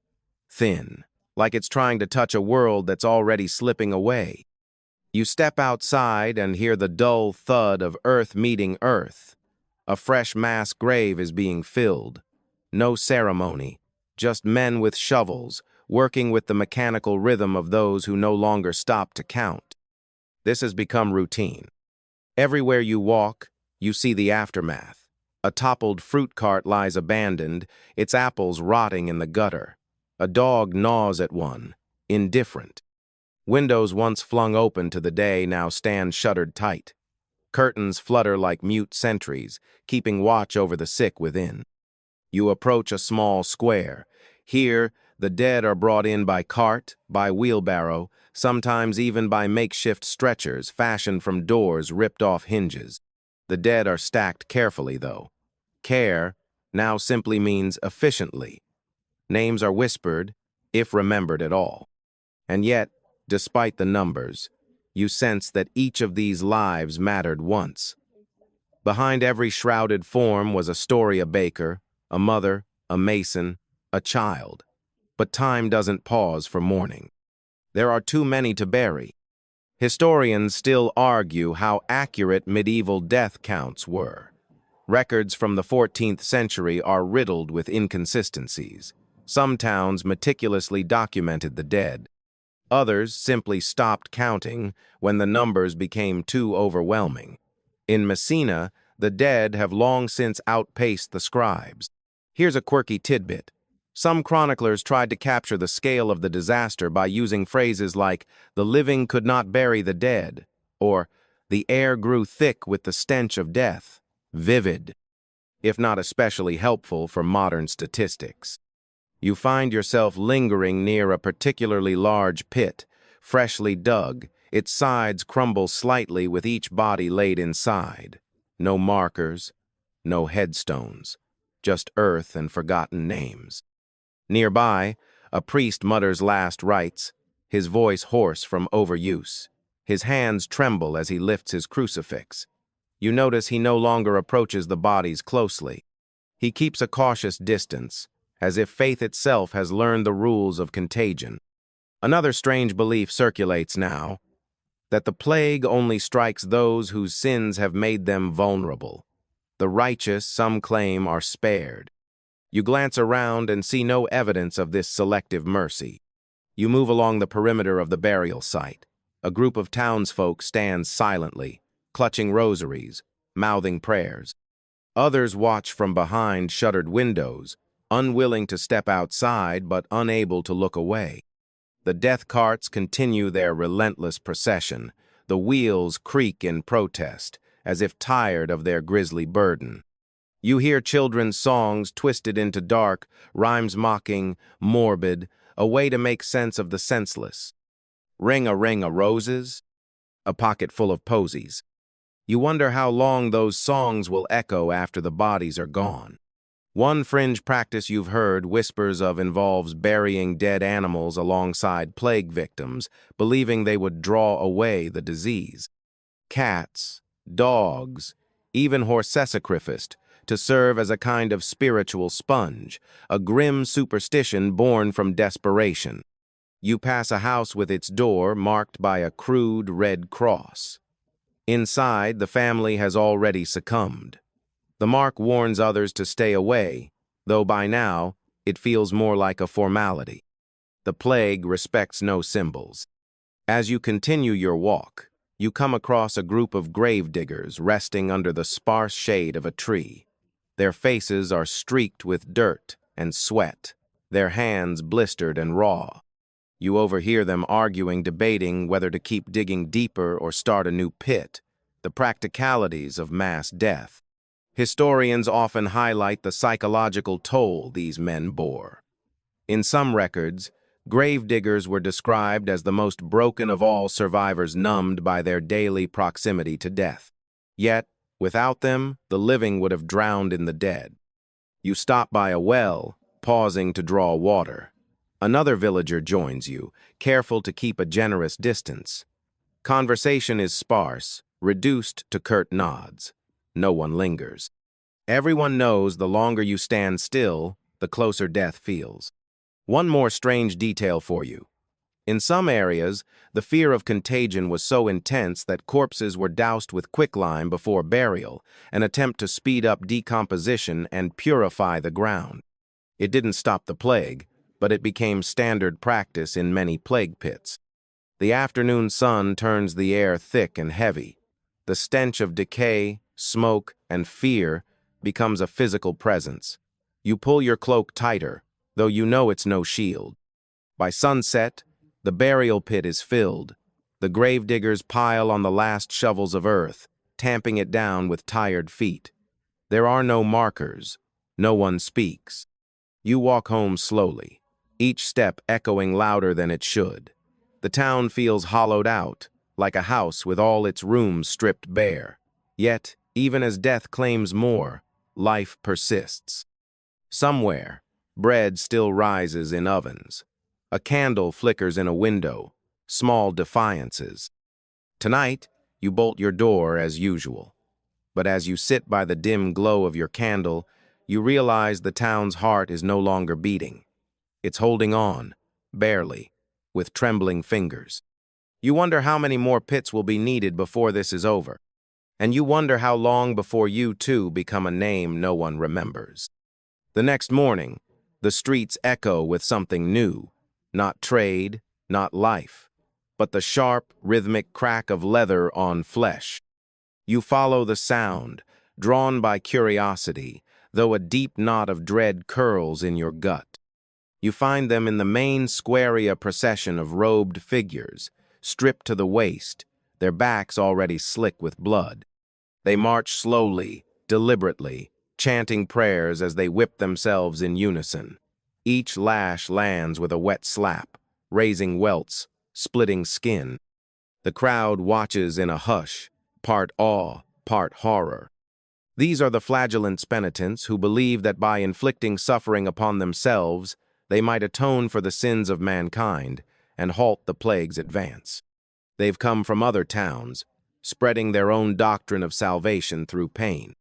thin, like it's trying to touch a world that's already slipping away. You step outside and hear the dull thud of earth meeting earth. A fresh mass grave is being filled. No ceremony, just men with shovels, working with the mechanical rhythm of those who no longer stop to count. This has become routine. Everywhere you walk, you see the aftermath. A toppled fruit cart lies abandoned, its apples rotting in the gutter. A dog gnaws at one, indifferent. Windows once flung open to the day now stand shuttered tight. Curtains flutter like mute sentries, keeping watch over the sick within. You approach a small square. Here, the dead are brought in by cart, by wheelbarrow, sometimes even by makeshift stretchers fashioned from doors ripped off hinges. The dead are stacked carefully, though. Care now simply means efficiently. Names are whispered, if remembered at all. And yet, despite the numbers, you sense that each of these lives mattered once. Behind every shrouded form was a story: a baker, a mother, a mason, a child. But time doesn't pause for mourning. There are too many to bury. Historians still argue how accurate medieval death counts were. Records from the 14th century are riddled with inconsistencies. Some towns meticulously documented the dead. Others simply stopped counting when the numbers became too overwhelming. In Messina, the dead have long since outpaced the scribes. Here's a quirky tidbit. Some chroniclers tried to capture the scale of the disaster by using phrases like, "The living could not bury the dead," or "The air grew thick with the stench of death." Vivid, if not especially helpful for modern statistics. You find yourself lingering near a particularly large pit, freshly dug. Its sides crumble slightly with each body laid inside. No markers, no headstones, just earth and forgotten names. Nearby, a priest mutters last rites, his voice hoarse from overuse. His hands tremble as he lifts his crucifix. You notice he no longer approaches the bodies closely. He keeps a cautious distance, as if faith itself has learned the rules of contagion. Another strange belief circulates now, that the plague only strikes those whose sins have made them vulnerable. The righteous, some claim, are spared. You glance around and see no evidence of this selective mercy. You move along the perimeter of the burial site. A group of townsfolk stands silently, clutching rosaries, mouthing prayers. Others watch from behind shuttered windows, unwilling to step outside but unable to look away. The death carts continue their relentless procession. The wheels creak in protest, as if tired of their grisly burden. You hear children's songs twisted into dark, rhymes mocking, morbid, a way to make sense of the senseless. Ring-a roses, a pocket full of posies. You wonder how long those songs will echo after the bodies are gone. One fringe practice you've heard whispers of involves burying dead animals alongside plague victims, believing they would draw away the disease. Cats, dogs, even horses sacrificed to serve as a kind of spiritual sponge, a grim superstition born from desperation. You pass a house with its door marked by a crude red cross. Inside, the family has already succumbed. The mark warns others to stay away, though by now it feels more like a formality. The plague respects no symbols. As you continue your walk, you come across a group of gravediggers resting under the sparse shade of a tree. Their faces are streaked with dirt and sweat, their hands blistered and raw. You overhear them arguing, debating whether to keep digging deeper or start a new pit, the practicalities of mass death. Historians often highlight the psychological toll these men bore. In some records, gravediggers were described as the most broken of all survivors, numbed by their daily proximity to death. Yet, without them, the living would have drowned in the dead. You stop by a well, pausing to draw water. Another villager joins you, careful to keep a generous distance. Conversation is sparse, reduced to curt nods. No one lingers. Everyone knows the longer you stand still, the closer death feels. One more strange detail for you. In some areas, the fear of contagion was so intense that corpses were doused with quicklime before burial, an attempt to speed up decomposition and purify the ground. It didn't stop the plague, but it became standard practice in many plague pits. The afternoon sun turns the air thick and heavy. The stench of decay, smoke, and fear becomes a physical presence. You pull your cloak tighter, though you know it's no shield. By sunset, the burial pit is filled. The gravediggers pile on the last shovels of earth, tamping it down with tired feet. There are no markers. No one speaks. You walk home slowly, each step echoing louder than it should. The town feels hollowed out, like a house with all its rooms stripped bare. Yet, even as death claims more, life persists. Somewhere, bread still rises in ovens. A candle flickers in a window, small defiances. Tonight, you bolt your door as usual. But as you sit by the dim glow of your candle, you realize the town's heart is no longer beating. It's holding on, barely, with trembling fingers. You wonder how many more pits will be needed before this is over. And you wonder how long before you, too, become a name no one remembers. The next morning, the streets echo with something new. Not trade, not life, but the sharp, rhythmic crack of leather on flesh. You follow the sound, drawn by curiosity, though a deep knot of dread curls in your gut. You find them in the main squarea procession of robed figures, stripped to the waist, their backs already slick with blood. They march slowly, deliberately, chanting prayers as they whip themselves in unison. Each lash lands with a wet slap, raising welts, splitting skin. The crowd watches in a hush, part awe, part horror. These are the flagellant penitents who believe that by inflicting suffering upon themselves, they might atone for the sins of mankind and halt the plague's advance. They've come from other towns, spreading their own doctrine of salvation through pain.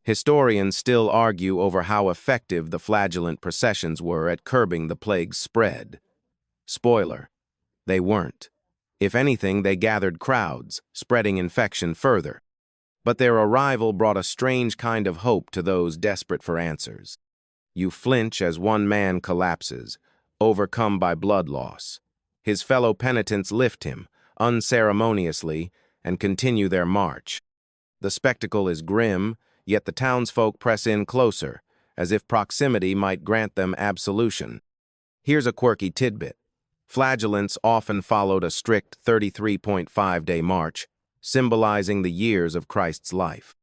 Historians still argue over how effective the flagellant processions were at curbing the plague's spread. Spoiler: they weren't. If anything, they gathered crowds, spreading infection further. But their arrival brought a strange kind of hope to those desperate for answers. You flinch as one man collapses, overcome by blood loss. His fellow penitents lift him, unceremoniously, and continue their march. The spectacle is grim, yet the townsfolk press in closer, as if proximity might grant them absolution. Here's a quirky tidbit. Flagellants often followed a strict 33.5-day march, symbolizing the years of Christ's life.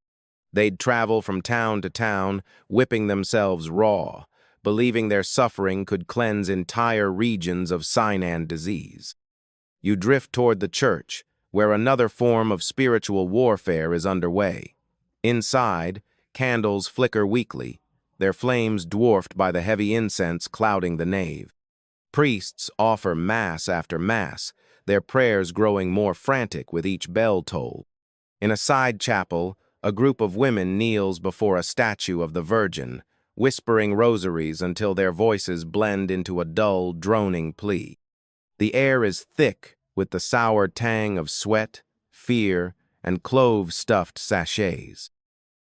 They'd travel from town to town, whipping themselves raw, believing their suffering could cleanse entire regions of Sinan disease. You drift toward the church, where another form of spiritual warfare is underway. Inside, candles flicker weakly, their flames dwarfed by the heavy incense clouding the nave. Priests offer mass after mass, their prayers growing more frantic with each bell toll. In a side chapel, a group of women kneels before a statue of the Virgin, whispering rosaries until their voices blend into a dull, droning plea. The air is thick with the sour tang of sweat, fear, and clove-stuffed sachets.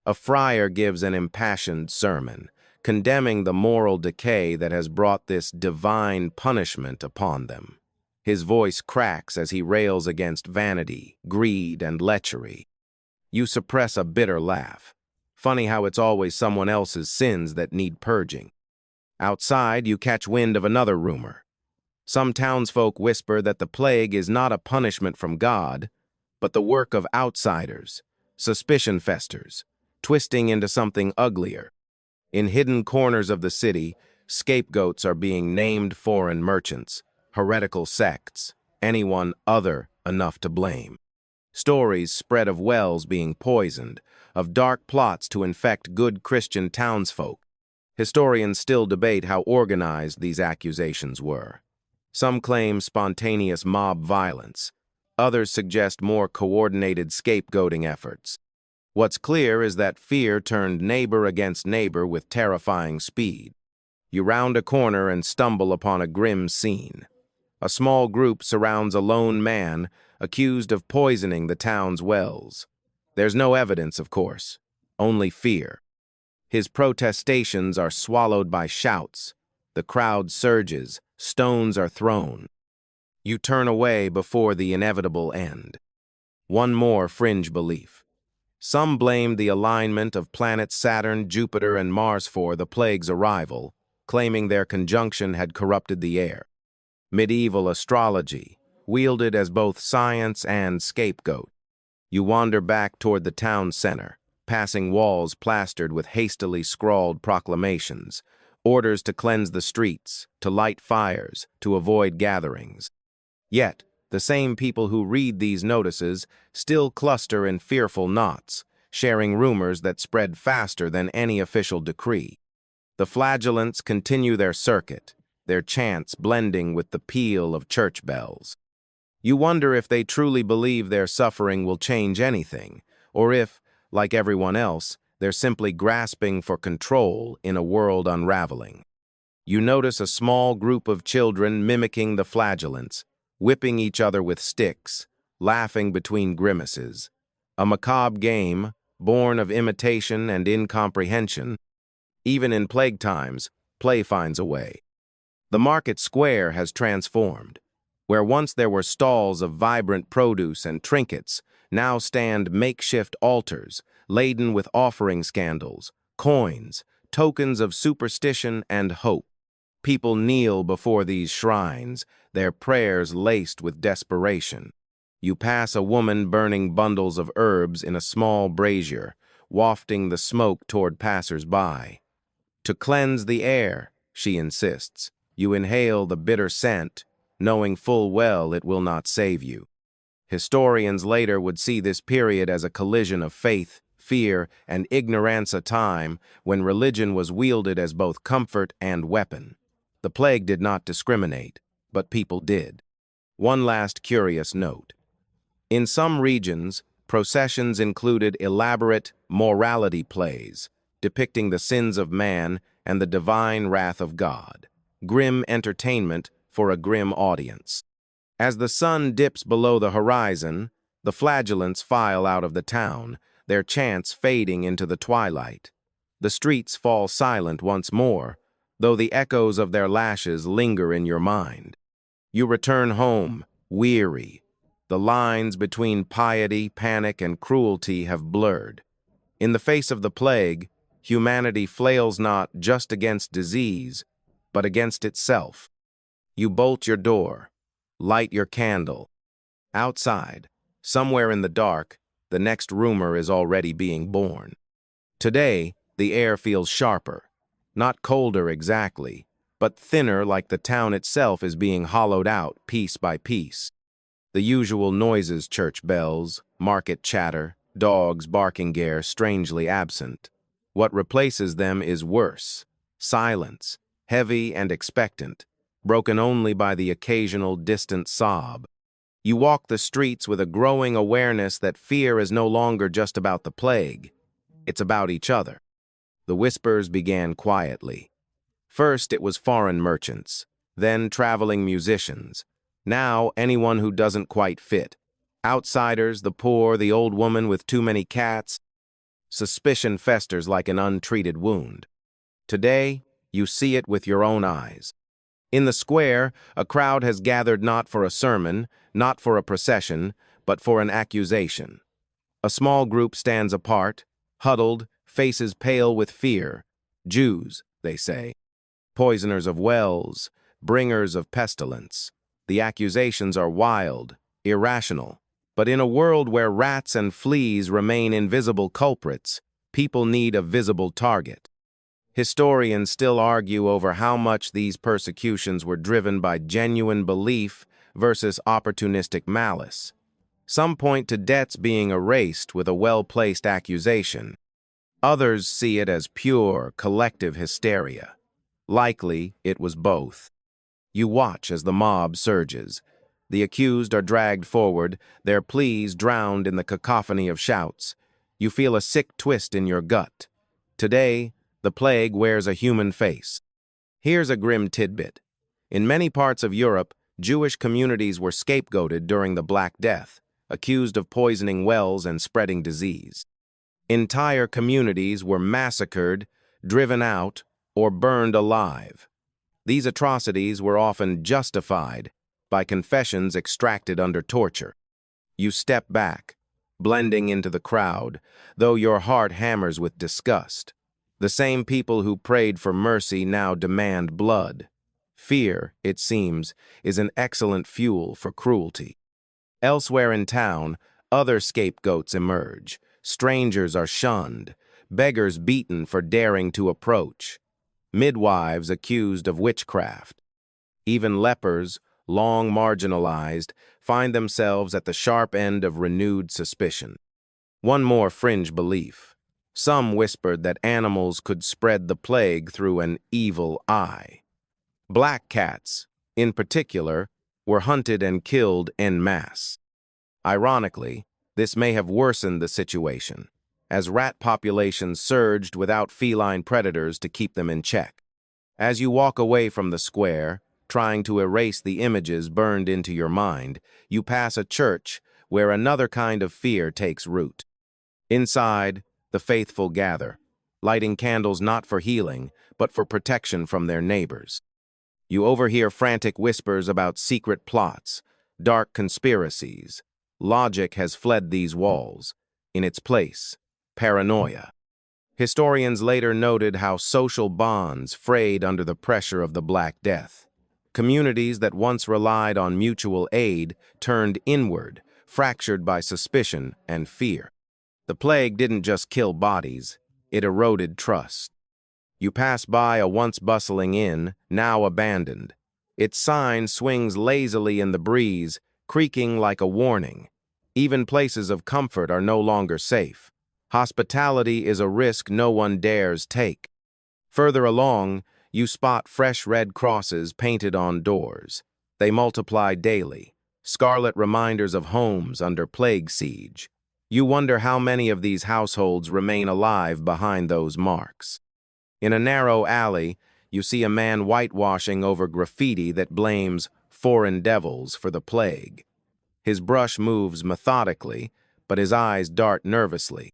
A friar gives an impassioned sermon, condemning the moral decay that has brought this divine punishment upon them. His voice cracks as he rails against vanity, greed, and lechery. You suppress a bitter laugh. Funny how it's always someone else's sins that need purging. Outside, you catch wind of another rumor. Some townsfolk whisper that the plague is not a punishment from God, but the work of outsiders, suspicion festers, twisting into something uglier. In hidden corners of the city, scapegoats are being named foreign merchants, heretical sects, anyone other enough to blame. Stories spread of wells being poisoned, of dark plots to infect good Christian townsfolk. Historians still debate how organized these accusations were. Some claim spontaneous mob violence. Others suggest more coordinated scapegoating efforts. What's clear is that fear turned neighbor against neighbor with terrifying speed. You round a corner and stumble upon a grim scene. A small group surrounds a lone man accused of poisoning the town's wells. There's no evidence, of course, only fear. His protestations are swallowed by shouts. The crowd surges, stones are thrown. You turn away before the inevitable end. One more fringe belief. Some blame the alignment of planets Saturn, Jupiter, and Mars for the plague's arrival, claiming their conjunction had corrupted the air. Medieval astrology, wielded as both science and scapegoat. You wander back toward the town center, passing walls plastered with hastily scrawled proclamations, orders to cleanse the streets, to light fires, to avoid gatherings. Yet, the same people who read these notices still cluster in fearful knots, sharing rumors that spread faster than any official decree. The flagellants continue their circuit, their chants blending with the peal of church bells. You wonder if they truly believe their suffering will change anything, or if, like everyone else, they're simply grasping for control in a world unraveling. You notice a small group of children mimicking the flagellants, whipping each other with sticks, laughing between grimaces. A macabre game, born of imitation and incomprehension. Even in plague times, play finds a way. The market square has transformed. Where once there were stalls of vibrant produce and trinkets, now stand makeshift altars, laden with offering scandals, coins, tokens of superstition and hope. People kneel before these shrines, their prayers laced with desperation. You pass a woman burning bundles of herbs in a small brazier, wafting the smoke toward passers-by. To cleanse the air, she insists, you inhale the bitter scent, knowing full well it will not save you. Historians later would see this period as a collision of faith, fear, and ignorance, a time when religion was wielded as both comfort and weapon. The plague did not discriminate, but people did. One last curious note. In some regions, processions included elaborate morality plays, depicting the sins of man and the divine wrath of God. Grim entertainment for a grim audience. As the sun dips below the horizon, the flagellants file out of the town, their chants fading into the twilight. The streets fall silent once more, though the echoes of their lashes linger in your mind. You return home, weary. The lines between piety, panic, and cruelty have blurred. In the face of the plague, humanity flails not just against disease, but against itself. You bolt your door, light your candle. Outside, somewhere in the dark, the next rumor is already being born. Today, the air feels sharper, not colder exactly, but thinner, like the town itself is being hollowed out piece by piece. The usual noises, church bells, market chatter, dogs barking, are strangely absent. What replaces them is worse, silence, heavy and expectant, broken only by the occasional distant sob. You walk the streets with a growing awareness that fear is no longer just about the plague. It's about each other. The whispers began quietly. First, it was foreign merchants, then traveling musicians. Now, anyone who doesn't quite fit. Outsiders, the poor, the old woman with too many cats. Suspicion festers like an untreated wound. Today, you see it with your own eyes. In the square, a crowd has gathered not for a sermon, not for a procession, but for an accusation. A small group stands apart, huddled, faces pale with fear. Jews, they say. Poisoners of wells, bringers of pestilence. The accusations are wild, irrational. But in a world where rats and fleas remain invisible culprits, people need a visible target. Historians still argue over how much these persecutions were driven by genuine belief versus opportunistic malice. Some point to debts being erased with a well-placed accusation. Others see it as pure, collective hysteria. Likely, it was both. You watch as the mob surges. The accused are dragged forward, their pleas drowned in the cacophony of shouts. You feel a sick twist in your gut. Today, the plague wears a human face. Here's a grim tidbit. In many parts of Europe, Jewish communities were scapegoated during the Black Death, accused of poisoning wells and spreading disease. Entire communities were massacred, driven out, or burned alive. These atrocities were often justified by confessions extracted under torture. You step back, blending into the crowd, though your heart hammers with disgust. The same people who prayed for mercy now demand blood. Fear, it seems, is an excellent fuel for cruelty. Elsewhere in town, other scapegoats emerge. Strangers are shunned, beggars beaten for daring to approach, midwives accused of witchcraft. Even lepers, long marginalized, find themselves at the sharp end of renewed suspicion. One more fringe belief. Some whispered that animals could spread the plague through an evil eye. Black cats, in particular, were hunted and killed en masse. Ironically, this may have worsened the situation, as rat populations surged without feline predators to keep them in check. As you walk away from the square, trying to erase the images burned into your mind, you pass a church where another kind of fear takes root. Inside, the faithful gather, lighting candles not for healing, but for protection from their neighbors. You overhear frantic whispers about secret plots, dark conspiracies. Logic has fled these walls. In its place, paranoia. Historians later noted how social bonds frayed under the pressure of the Black Death. Communities that once relied on mutual aid turned inward, fractured by suspicion and fear. The plague didn't just kill bodies, it eroded trust. You pass by a once bustling inn, now abandoned. Its sign swings lazily in the breeze, creaking like a warning. Even places of comfort are no longer safe. Hospitality is a risk no one dares take. Further along, you spot fresh red crosses painted on doors. They multiply daily, scarlet reminders of homes under plague siege. You wonder how many of these households remain alive behind those marks. In a narrow alley, you see a man whitewashing over graffiti that blames foreign devils for the plague. His brush moves methodically, but his eyes dart nervously.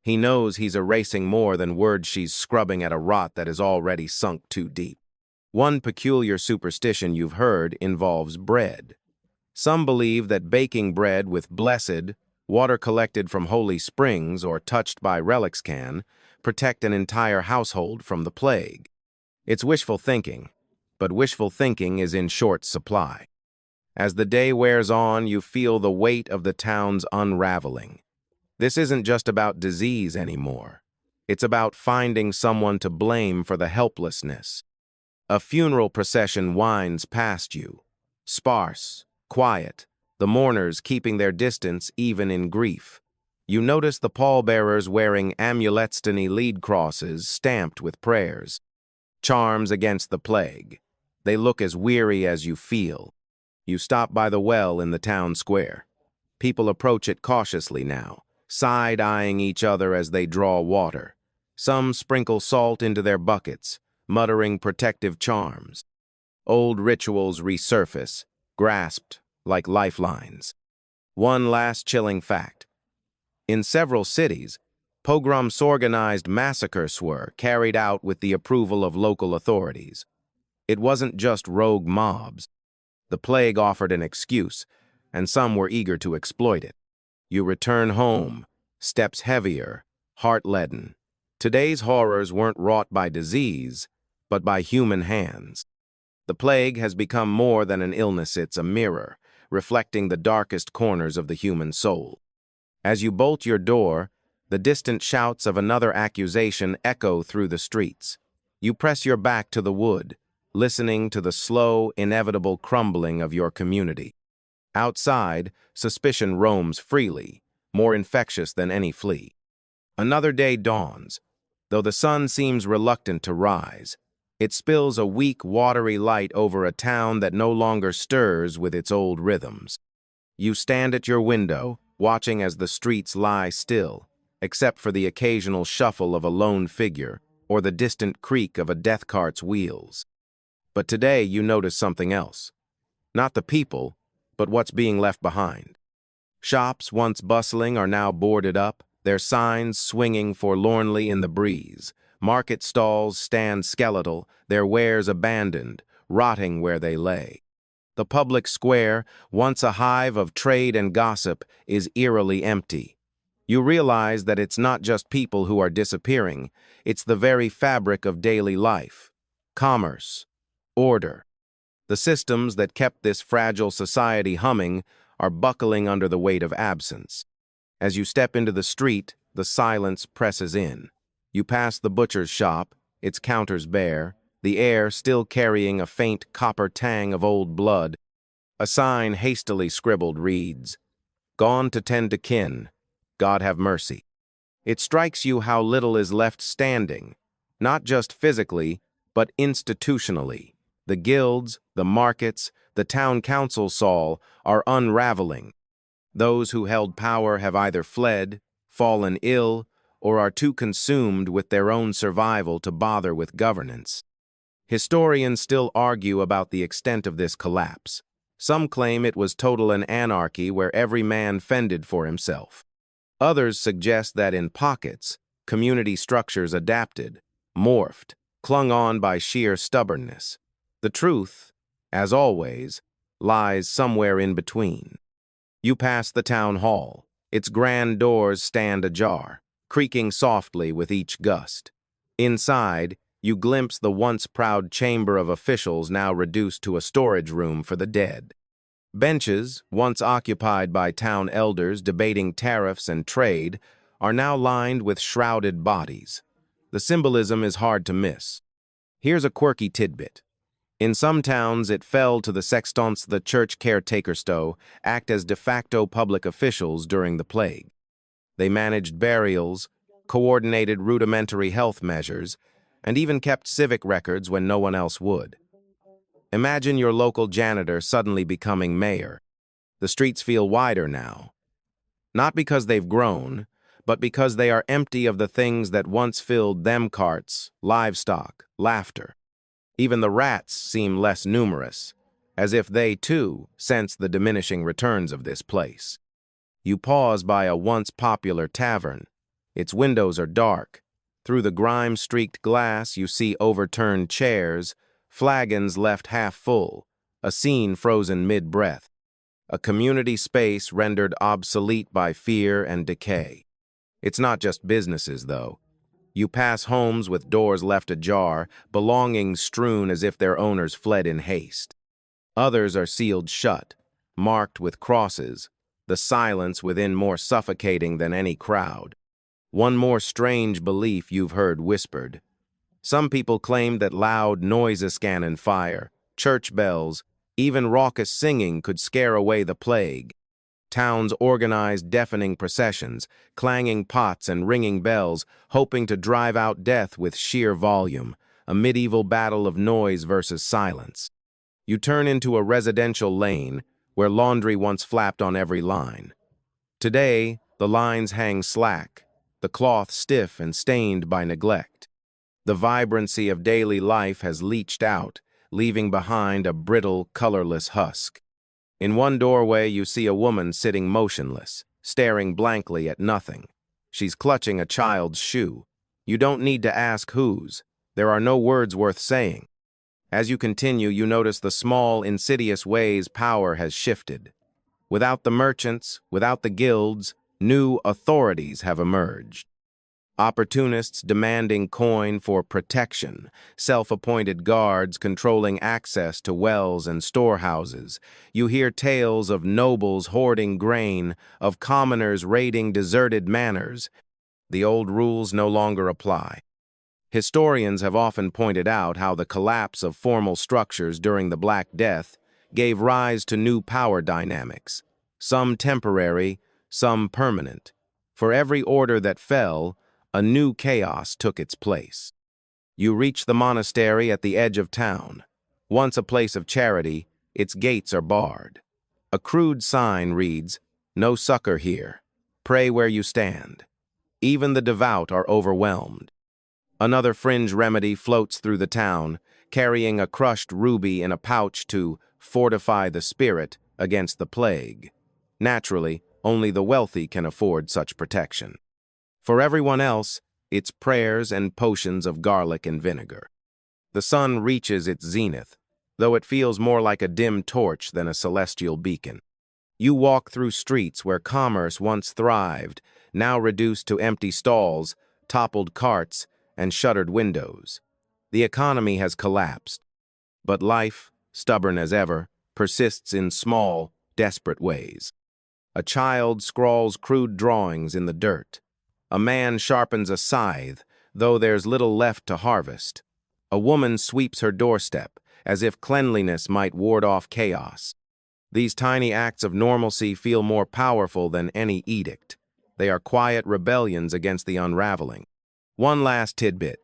He knows he's erasing more than words she's scrubbing at a rot that is already sunk too deep. One peculiar superstition you've heard involves bread. Some believe that baking bread with blessed, water collected from holy springs or touched by relics can protect an entire household from the plague. It's wishful thinking, but wishful thinking is in short supply. As the day wears on, you feel the weight of the town's unraveling. This isn't just about disease anymore. It's about finding someone to blame for the helplessness. A funeral procession winds past you, sparse, quiet, the mourners keeping their distance even in grief. You notice the pallbearers wearing amulets-stony lead crosses stamped with prayers, charms against the plague. They look as weary as you feel. You stop by the well in the town square. People approach it cautiously now, side-eyeing each other as they draw water. Some sprinkle salt into their buckets, muttering protective charms. Old rituals resurface, grasped like lifelines. One last chilling fact. In several cities, pogroms-organized massacres were carried out with the approval of local authorities. It wasn't just rogue mobs. The plague offered an excuse, and some were eager to exploit it. You return home, steps heavier, heart leaden. Today's horrors weren't wrought by disease, but by human hands. The plague has become more than an illness, it's a mirror, reflecting the darkest corners of the human soul. As you bolt your door, the distant shouts of another accusation echo through the streets. You press your back to the wood, listening to the slow, inevitable crumbling of your community. Outside, suspicion roams freely, more infectious than any flea. Another day dawns. Though the sun seems reluctant to rise, it spills a weak, watery light over a town that no longer stirs with its old rhythms. You stand at your window, watching as the streets lie still, except for the occasional shuffle of a lone figure or the distant creak of a death cart's wheels. But today you notice something else. Not the people, but what's being left behind. Shops once bustling are now boarded up, their signs swinging forlornly in the breeze. Market stalls stand skeletal, their wares abandoned, rotting where they lay. The public square, once a hive of trade and gossip, is eerily empty. You realize that it's not just people who are disappearing, it's the very fabric of daily life. Commerce, order. The systems that kept this fragile society humming are buckling under the weight of absence. As you step into the street, the silence presses in. You pass the butcher's shop, its counters bare, the air still carrying a faint copper tang of old blood. A sign hastily scribbled reads, "Gone to tend to kin. God have mercy." It strikes you how little is left standing, not just physically, but institutionally. The guilds, the markets, the town council saul are unraveling. Those who held power have either fled, fallen ill, or are too consumed with their own survival to bother with governance. Historians still argue about the extent of this collapse. Some claim it was total an anarchy where every man fended for himself. Others suggest that in pockets, community structures adapted, morphed, clung on by sheer stubbornness. The truth, as always, lies somewhere in between. You pass the town hall. Its grand doors stand ajar, creaking softly with each gust. Inside, you glimpse the once proud chamber of officials now reduced to a storage room for the dead. Benches, once occupied by town elders debating tariffs and trade, are now lined with shrouded bodies. The symbolism is hard to miss. Here's a quirky tidbit. In some towns, it fell to the sextons, the church caretakers, to act as de facto public officials during the plague. They managed burials, coordinated rudimentary health measures, and even kept civic records when no one else would. Imagine your local janitor suddenly becoming mayor. The streets feel wider now, not because they've grown, but because they are empty of the things that once filled them: carts, livestock, laughter. Even the rats seem less numerous, as if they, too, sense the diminishing returns of this place. You pause by a once popular tavern. Its windows are dark. Through the grime-streaked glass, you see overturned chairs, flagons left half full, a scene frozen mid-breath, a community space rendered obsolete by fear and decay. It's not just businesses, though. You pass homes with doors left ajar, belongings strewn as if their owners fled in haste. Others are sealed shut, marked with crosses, the silence within more suffocating than any crowd. One more strange belief you've heard whispered. Some people claim that loud noises, cannon fire, church bells, even raucous singing could scare away the plague. Towns organized deafening processions, clanging pots and ringing bells, hoping to drive out death with sheer volume, a medieval battle of noise versus silence. You turn into a residential lane where laundry once flapped on every line. Today, the lines hang slack, the cloth stiff and stained by neglect. The vibrancy of daily life has leached out, leaving behind a brittle, colorless husk. In one doorway, you see a woman sitting motionless, staring blankly at nothing. She's clutching a child's shoe. You don't need to ask whose. There are no words worth saying. As you continue, you notice the small, insidious ways power has shifted. Without the merchants, without the guilds, new authorities have emerged. Opportunists demanding coin for protection, self-appointed guards controlling access to wells and storehouses. You hear tales of nobles hoarding grain, of commoners raiding deserted manors. The old rules no longer apply. Historians have often pointed out how the collapse of formal structures during the Black Death gave rise to new power dynamics, some temporary, some permanent. For every order that fell, a new chaos took its place. You reach the monastery at the edge of town. Once a place of charity, its gates are barred. A crude sign reads, "No succor here. Pray where you stand." Even the devout are overwhelmed. Another fringe remedy floats through the town, carrying a crushed ruby in a pouch to fortify the spirit against the plague. Naturally, only the wealthy can afford such protection. For everyone else, it's prayers and potions of garlic and vinegar. The sun reaches its zenith, though it feels more like a dim torch than a celestial beacon. You walk through streets where commerce once thrived, now reduced to empty stalls, toppled carts, and shuttered windows. The economy has collapsed, but life, stubborn as ever, persists in small, desperate ways. A child scrawls crude drawings in the dirt. A man sharpens a scythe, though there's little left to harvest. A woman sweeps her doorstep, as if cleanliness might ward off chaos. These tiny acts of normalcy feel more powerful than any edict. They are quiet rebellions against the unraveling. One last tidbit.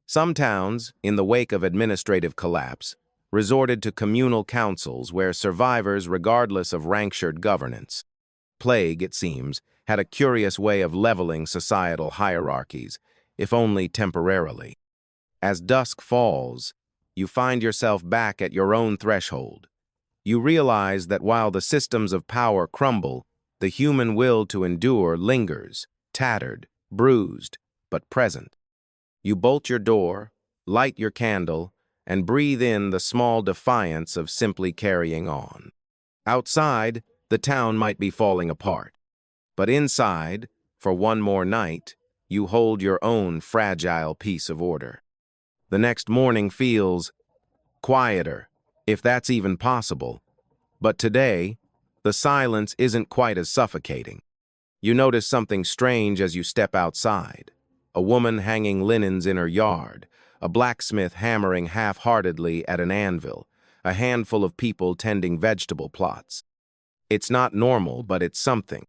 Some towns, in the wake of administrative collapse, resorted to communal councils where survivors, regardless of rank-shared governance. Plague, it seems, had a curious way of leveling societal hierarchies, if only temporarily. As dusk falls, you find yourself back at your own threshold. You realize that while the systems of power crumble, the human will to endure lingers, tattered, bruised, but present. You bolt your door, light your candle, and breathe in the small defiance of simply carrying on. Outside, the town might be falling apart. But inside, for one more night, you hold your own fragile piece of order. The next morning feels quieter, if that's even possible. But today, the silence isn't quite as suffocating. You notice something strange as you step outside. A woman hanging linens in her yard, a blacksmith hammering half-heartedly at an anvil, a handful of people tending vegetable plots. It's not normal, but it's something.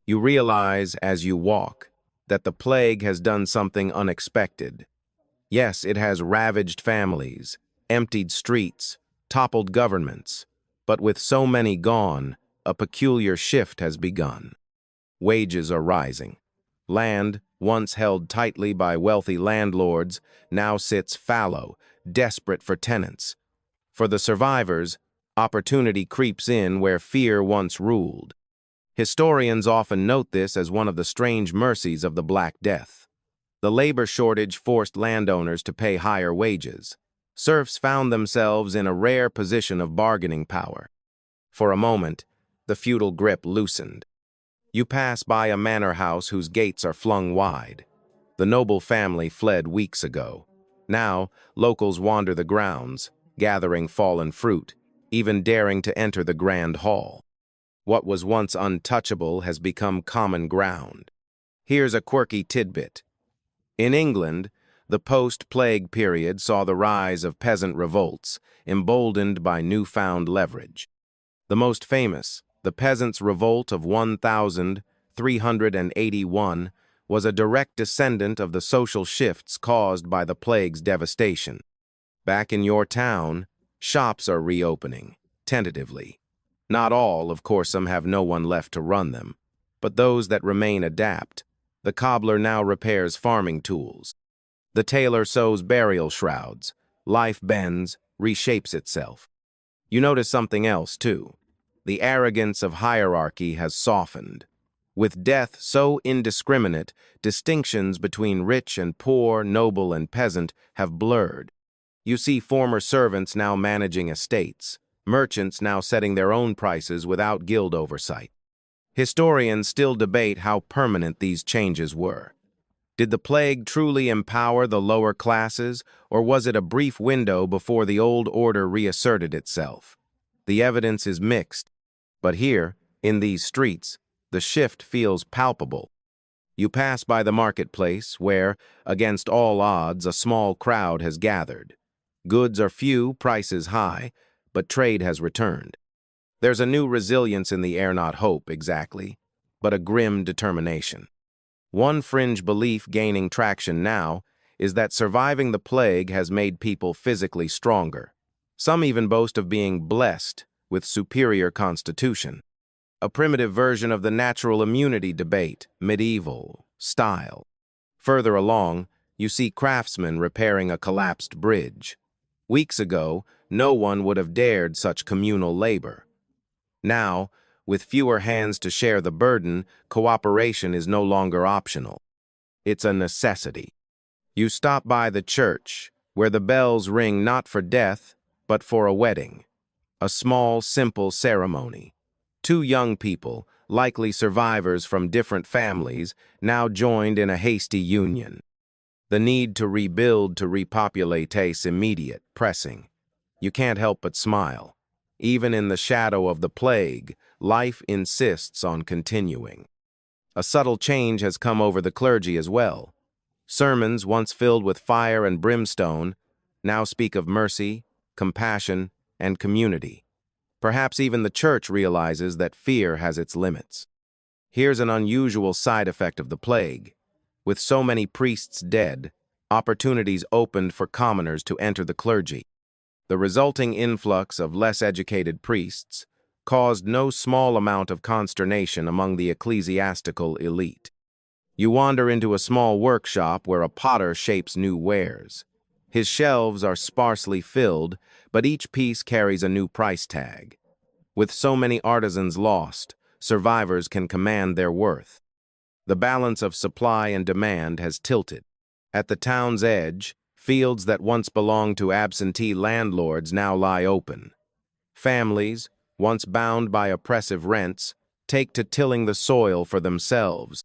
You realize as you walk that the plague has done something unexpected. Yes, it has ravaged families, emptied streets, toppled governments, but with so many gone, a peculiar shift has begun. Wages are rising. Land, once held tightly by wealthy landlords, now sits fallow, desperate for tenants. For the survivors, opportunity creeps in where fear once ruled. Historians often note this as one of the strange mercies of the Black Death. The labor shortage forced landowners to pay higher wages. Serfs found themselves in a rare position of bargaining power. For a moment, the feudal grip loosened. You pass by a manor house whose gates are flung wide. The noble family fled weeks ago. Now, locals wander the grounds, gathering fallen fruit, even daring to enter the grand hall. What was once untouchable has become common ground. Here's a quirky tidbit. In England, the post-plague period saw the rise of peasant revolts, emboldened by newfound leverage. The most famous, the Peasants' Revolt of 1381, was a direct descendant of the social shifts caused by the plague's devastation. Back in your town, shops are reopening, tentatively. Not all, of course, some have no one left to run them, but those that remain adapt. The cobbler now repairs farming tools. The tailor sews burial shrouds. Life bends, reshapes itself. You notice something else, too. The arrogance of hierarchy has softened. With death so indiscriminate, distinctions between rich and poor, noble and peasant have blurred. You see former servants now managing estates, merchants now setting their own prices without guild oversight. Historians still debate how permanent these changes were. Did the plague truly empower the lower classes, or was it a brief window before the old order reasserted itself? The evidence is mixed, but here, in these streets, the shift feels palpable. You pass by the marketplace where, against all odds, a small crowd has gathered. Goods are few, prices high, but trade has returned. There's a new resilience in the air, not hope exactly, but a grim determination. One fringe belief gaining traction now is that surviving the plague has made people physically stronger. Some even boast of being blessed with superior constitution. A primitive version of the natural immunity debate, medieval style. Further along, you see craftsmen repairing a collapsed bridge. Weeks ago, no one would have dared such communal labor. Now, with fewer hands to share the burden, cooperation is no longer optional. It's a necessity. You stop by the church, where the bells ring not for death, but for a wedding. A small, simple ceremony. Two young people, likely survivors from different families, now joined in a hasty union. The need to rebuild, to repopulate is immediate, pressing. You can't help but smile. Even in the shadow of the plague, life insists on continuing. A subtle change has come over the clergy as well. Sermons once filled with fire and brimstone now speak of mercy, compassion, and community. Perhaps even the church realizes that fear has its limits. Here's an unusual side effect of the plague. With so many priests dead, opportunities opened for commoners to enter the clergy. The resulting influx of less educated priests caused no small amount of consternation among the ecclesiastical elite. You wander into a small workshop where a potter shapes new wares. His shelves are sparsely filled, but each piece carries a new price tag. With so many artisans lost, survivors can command their worth. The balance of supply and demand has tilted. At the town's edge, fields that once belonged to absentee landlords now lie open. Families, once bound by oppressive rents, take to tilling the soil for themselves.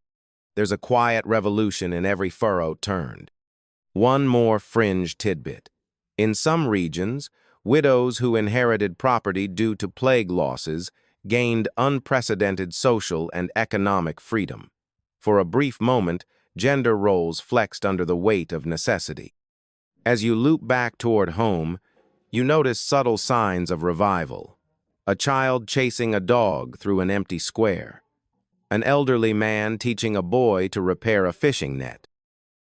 There's a quiet revolution in every furrow turned. One more fringe tidbit. In some regions, widows who inherited property due to plague losses gained unprecedented social and economic freedom. For a brief moment, gender roles flexed under the weight of necessity. As you loop back toward home, you notice subtle signs of revival. A child chasing a dog through an empty square. An elderly man teaching a boy to repair a fishing net.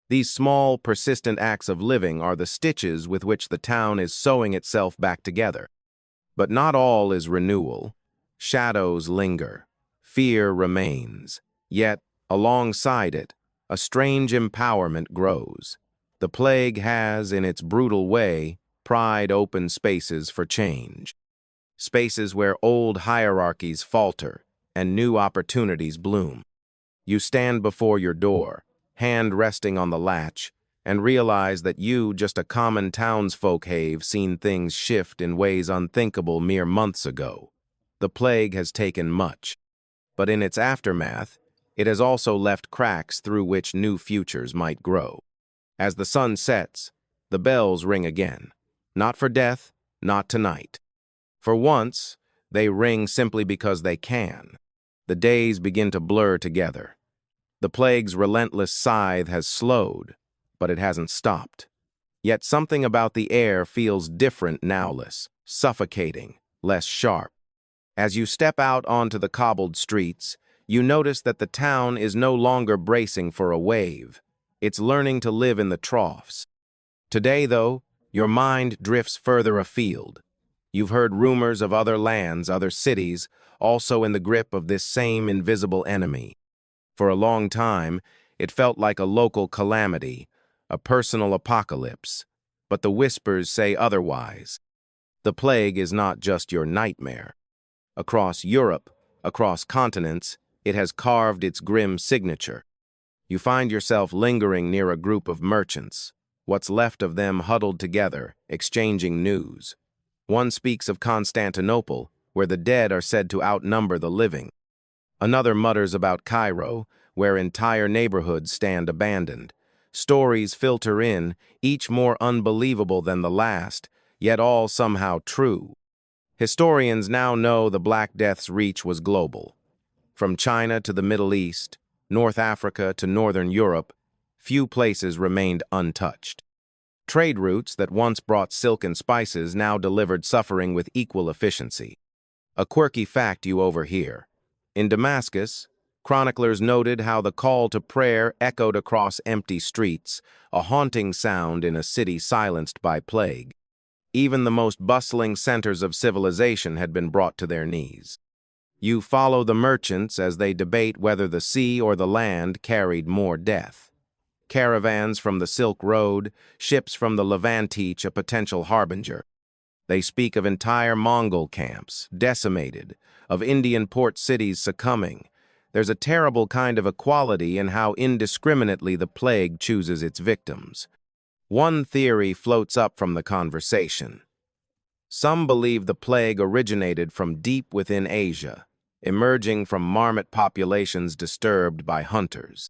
These small, persistent acts of living are the stitches with which the town is sewing itself back together. But not all is renewal. Shadows linger. Fear remains. Yet, alongside it, a strange empowerment grows. The plague has, in its brutal way, pried open spaces for change. Spaces where old hierarchies falter and new opportunities bloom. You stand before your door, hand resting on the latch, and realize that you, just a common townsfolk, have seen things shift in ways unthinkable mere months ago. The plague has taken much, but in its aftermath, it has also left cracks through which new futures might grow. As the sun sets, the bells ring again. Not for death, not tonight. For once, they ring simply because they can. The days begin to blur together. The plague's relentless scythe has slowed, but it hasn't stopped. Yet something about the air feels different now, less suffocating, less sharp. As you step out onto the cobbled streets, you notice that the town is no longer bracing for a wave. It's learning to live in the troughs. Today, though, your mind drifts further afield. You've heard rumors of other lands, other cities, also in the grip of this same invisible enemy. For a long time, it felt like a local calamity, a personal apocalypse. But the whispers say otherwise. The plague is not just your nightmare. Across Europe, across continents, it has carved its grim signature. You find yourself lingering near a group of merchants, what's left of them huddled together, exchanging news. One speaks of Constantinople, where the dead are said to outnumber the living. Another mutters about Cairo, where entire neighborhoods stand abandoned. Stories filter in, each more unbelievable than the last, yet all somehow true. Historians now know the Black Death's reach was global. From China to the Middle East, North Africa to Northern Europe, few places remained untouched. Trade routes that once brought silk and spices now delivered suffering with equal efficiency. A quirky fact you overhear. In Damascus, chroniclers noted how the call to prayer echoed across empty streets, a haunting sound in a city silenced by plague. Even the most bustling centers of civilization had been brought to their knees. You follow the merchants as they debate whether the sea or the land carried more death. Caravans from the Silk Road, ships from the Levant each a potential harbinger. They speak of entire Mongol camps, decimated, of Indian port cities succumbing. There's a terrible kind of equality in how indiscriminately the plague chooses its victims. One theory floats up from the conversation. Some believe the plague originated from deep within Asia, emerging from marmot populations disturbed by hunters.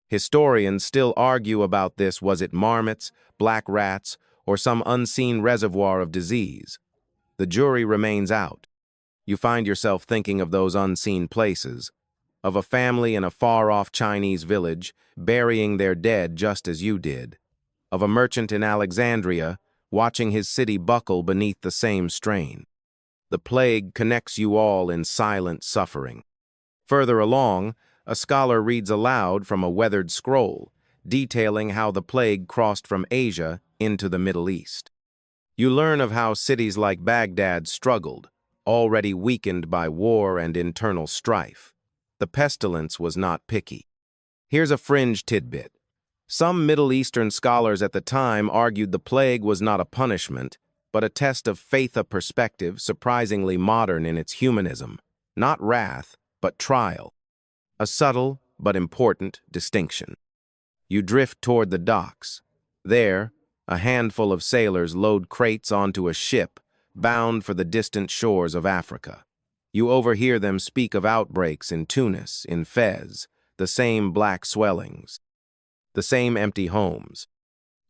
Historians still argue about this: was it marmots, black rats, or some unseen reservoir of disease? The jury remains out. You find yourself thinking of those unseen places, of a family in a far-off Chinese village burying their dead just as you did, of a merchant in Alexandria watching his city buckle beneath the same strain. The plague connects you all in silent suffering. Further along, a scholar reads aloud from a weathered scroll, detailing how the plague crossed from Asia into the Middle East. You learn of how cities like Baghdad struggled, already weakened by war and internal strife. The pestilence was not picky. Here's a fringe tidbit. Some Middle Eastern scholars at the time argued the plague was not a punishment, but a test of faith, a perspective surprisingly modern in its humanism. Not wrath, but trial. A subtle but important distinction. You drift toward the docks. There, a handful of sailors load crates onto a ship bound for the distant shores of Africa. You overhear them speak of outbreaks in Tunis, in Fez, the same black swellings, the same empty homes.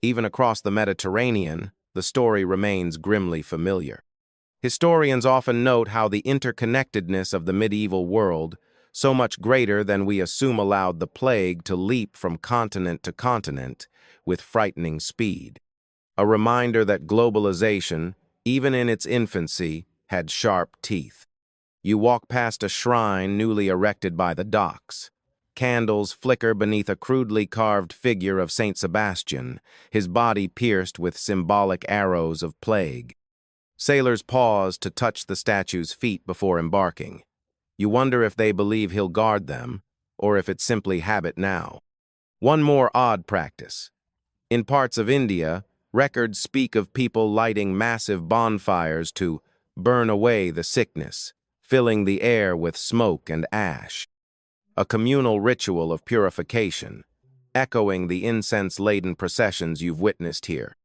Even across the Mediterranean, the story remains grimly familiar. Historians often note how the interconnectedness of the medieval world, so much greater than we assume, allowed the plague to leap from continent to continent with frightening speed. A reminder that globalization, even in its infancy, had sharp teeth. You walk past a shrine newly erected by the docks. Candles flicker beneath a crudely carved figure of Saint Sebastian, his body pierced with symbolic arrows of plague. Sailors pause to touch the statue's feet before embarking. You wonder if they believe he'll guard them, or if it's simply habit now. One more odd practice. In parts of India, records speak of people lighting massive bonfires to burn away the sickness, filling the air with smoke and ash. A communal ritual of purification, echoing the incense-laden processions you've witnessed here.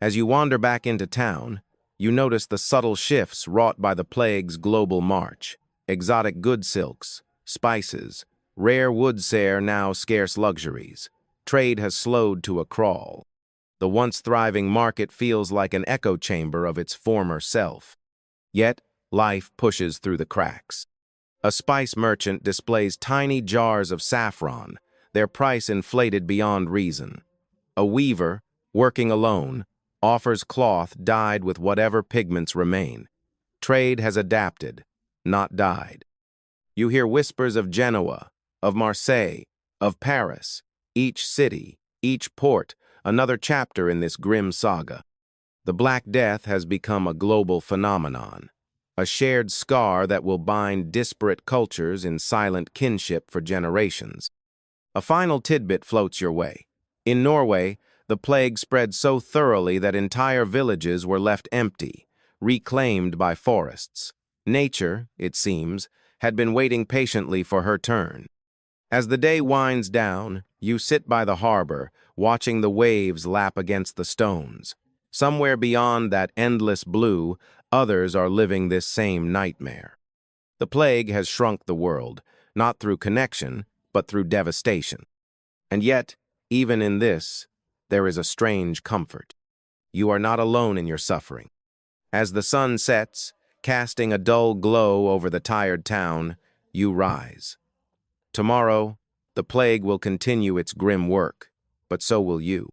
As you wander back into town, you notice the subtle shifts wrought by the plague's global march. Exotic good silks, spices, rare woodsare now scarce luxuries. Trade has slowed to a crawl. The once thriving market feels like an echo chamber of its former self. Yet, life pushes through the cracks. A spice merchant displays tiny jars of saffron, their price inflated beyond reason. A weaver, working alone, offers cloth dyed with whatever pigments remain. Trade has adapted, not died. You hear whispers of Genoa, of Marseille, of Paris, each city, each port, another chapter in this grim saga. The Black Death has become a global phenomenon, a shared scar that will bind disparate cultures in silent kinship for generations. A final tidbit floats your way. In Norway, the plague spread so thoroughly that entire villages were left empty, reclaimed by forests. Nature, it seems, had been waiting patiently for her turn. As the day winds down, you sit by the harbor, watching the waves lap against the stones. Somewhere beyond that endless blue, others are living this same nightmare. The plague has shrunk the world, not through connection, but through devastation. And yet, even in this, there is a strange comfort. You are not alone in your suffering. As the sun sets, casting a dull glow over the tired town, you rise. Tomorrow, the plague will continue its grim work, but so will you.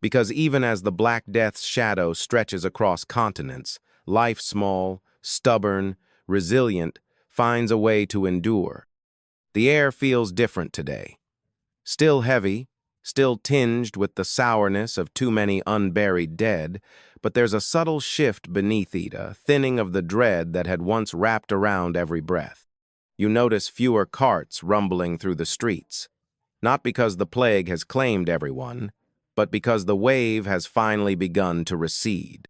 Because even as the Black Death's shadow stretches across continents, life small, stubborn, resilient, finds a way to endure. The air feels different today. Still heavy, still tinged with the sourness of too many unburied dead, but there's a subtle shift beneath it, a thinning of the dread that had once wrapped around every breath. You notice fewer carts rumbling through the streets, not because the plague has claimed everyone, but because the wave has finally begun to recede.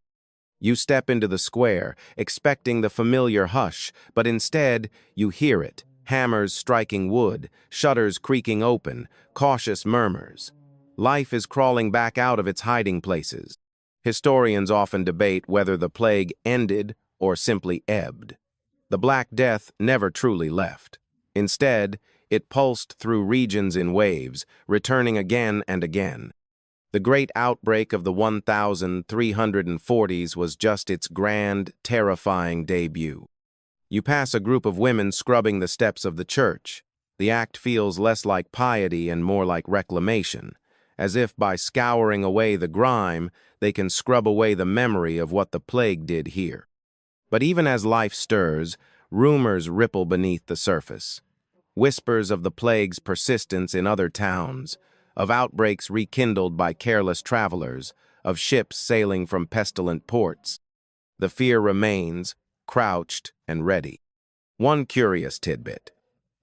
You step into the square, expecting the familiar hush, but instead you hear it, hammers striking wood, shutters creaking open, cautious murmurs. Life is crawling back out of its hiding places. Historians often debate whether the plague ended or simply ebbed. The Black Death never truly left. Instead, it pulsed through regions in waves, returning again and again. The great outbreak of the 1340s was just its grand, terrifying debut. You pass a group of women scrubbing the steps of the church. The act feels less like piety and more like reclamation, as if by scouring away the grime, they can scrub away the memory of what the plague did here. But even as life stirs, rumors ripple beneath the surface. Whispers of the plague's persistence in other towns, of outbreaks rekindled by careless travelers, of ships sailing from pestilent ports. The fear remains, crouched and ready. One curious tidbit.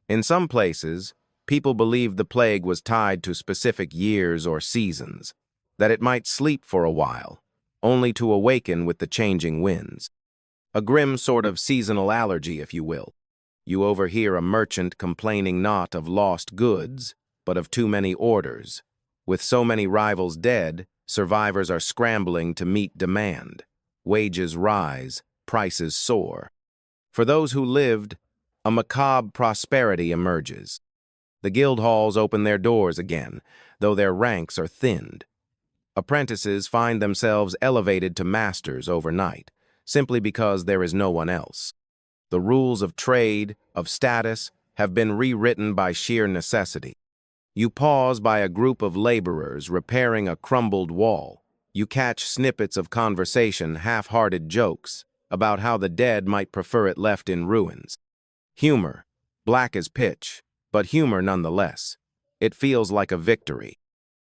In some places, people believed the plague was tied to specific years or seasons, that it might sleep for a while, only to awaken with the changing winds. A grim sort of seasonal allergy, if you will. You overhear a merchant complaining not of lost goods, but of too many orders. With so many rivals dead, survivors are scrambling to meet demand. Wages rise, prices soar. For those who lived, a macabre prosperity emerges. The guild halls open their doors again, though their ranks are thinned. Apprentices find themselves elevated to masters overnight, simply because there is no one else. The rules of trade, of status, have been rewritten by sheer necessity. You pause by a group of laborers repairing a crumbled wall. You catch snippets of conversation, half-hearted jokes, about how the dead might prefer it left in ruins. Humor, black as pitch, but humor nonetheless. It feels like a victory.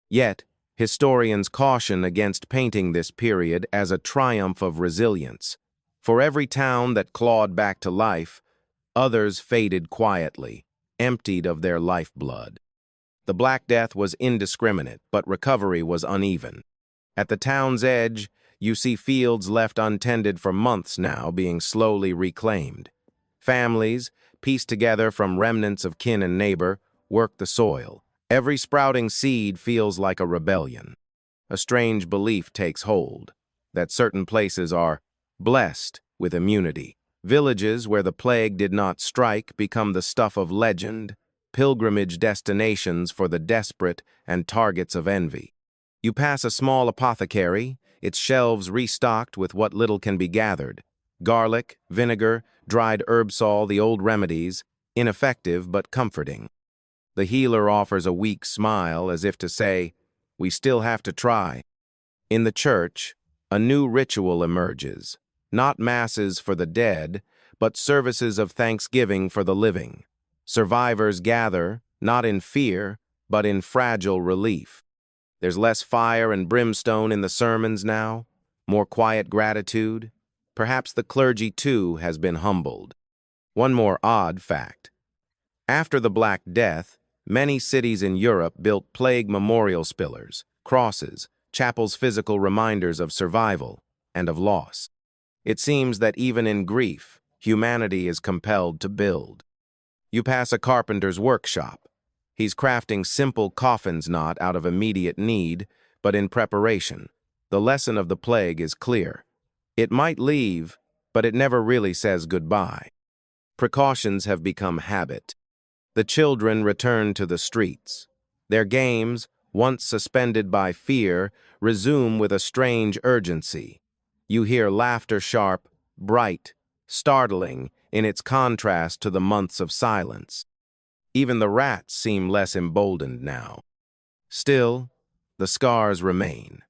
Yet, historians caution against painting this period as a triumph of resilience. For every town that clawed back to life, others faded quietly, emptied of their lifeblood. The Black Death was indiscriminate, but recovery was uneven. At the town's edge, you see fields left untended for months now being slowly reclaimed. Families, pieced together from remnants of kin and neighbor, work the soil. Every sprouting seed feels like a rebellion. A strange belief takes hold, that certain places are blessed with immunity. Villages where the plague did not strike become the stuff of legend, pilgrimage destinations for the desperate and targets of envy. You pass a small apothecary, its shelves restocked with what little can be gathered. Garlic, vinegar, dried herbsol, the old remedies, ineffective but comforting. The healer offers a weak smile as if to say, "We still have to try." In the church, a new ritual emerges, not masses for the dead, but services of thanksgiving for the living. Survivors gather, not in fear, but in fragile relief. There's less fire and brimstone in the sermons now, more quiet gratitude. Perhaps the clergy, too, has been humbled. One more odd fact. After the Black Death, many cities in Europe built plague memorial spillers, crosses, chapels, physical reminders of survival and of loss. It seems that even in grief, humanity is compelled to build. You pass a carpenter's workshop. He's crafting simple coffins not out of immediate need, but in preparation. The lesson of the plague is clear. It might leave, but it never really says goodbye. Precautions have become habit. The children return to the streets. Their games, once suspended by fear, resume with a strange urgency. You hear laughter sharp, bright, startling in its contrast to the months of silence. Even the rats seem less emboldened now. Still, the scars remain.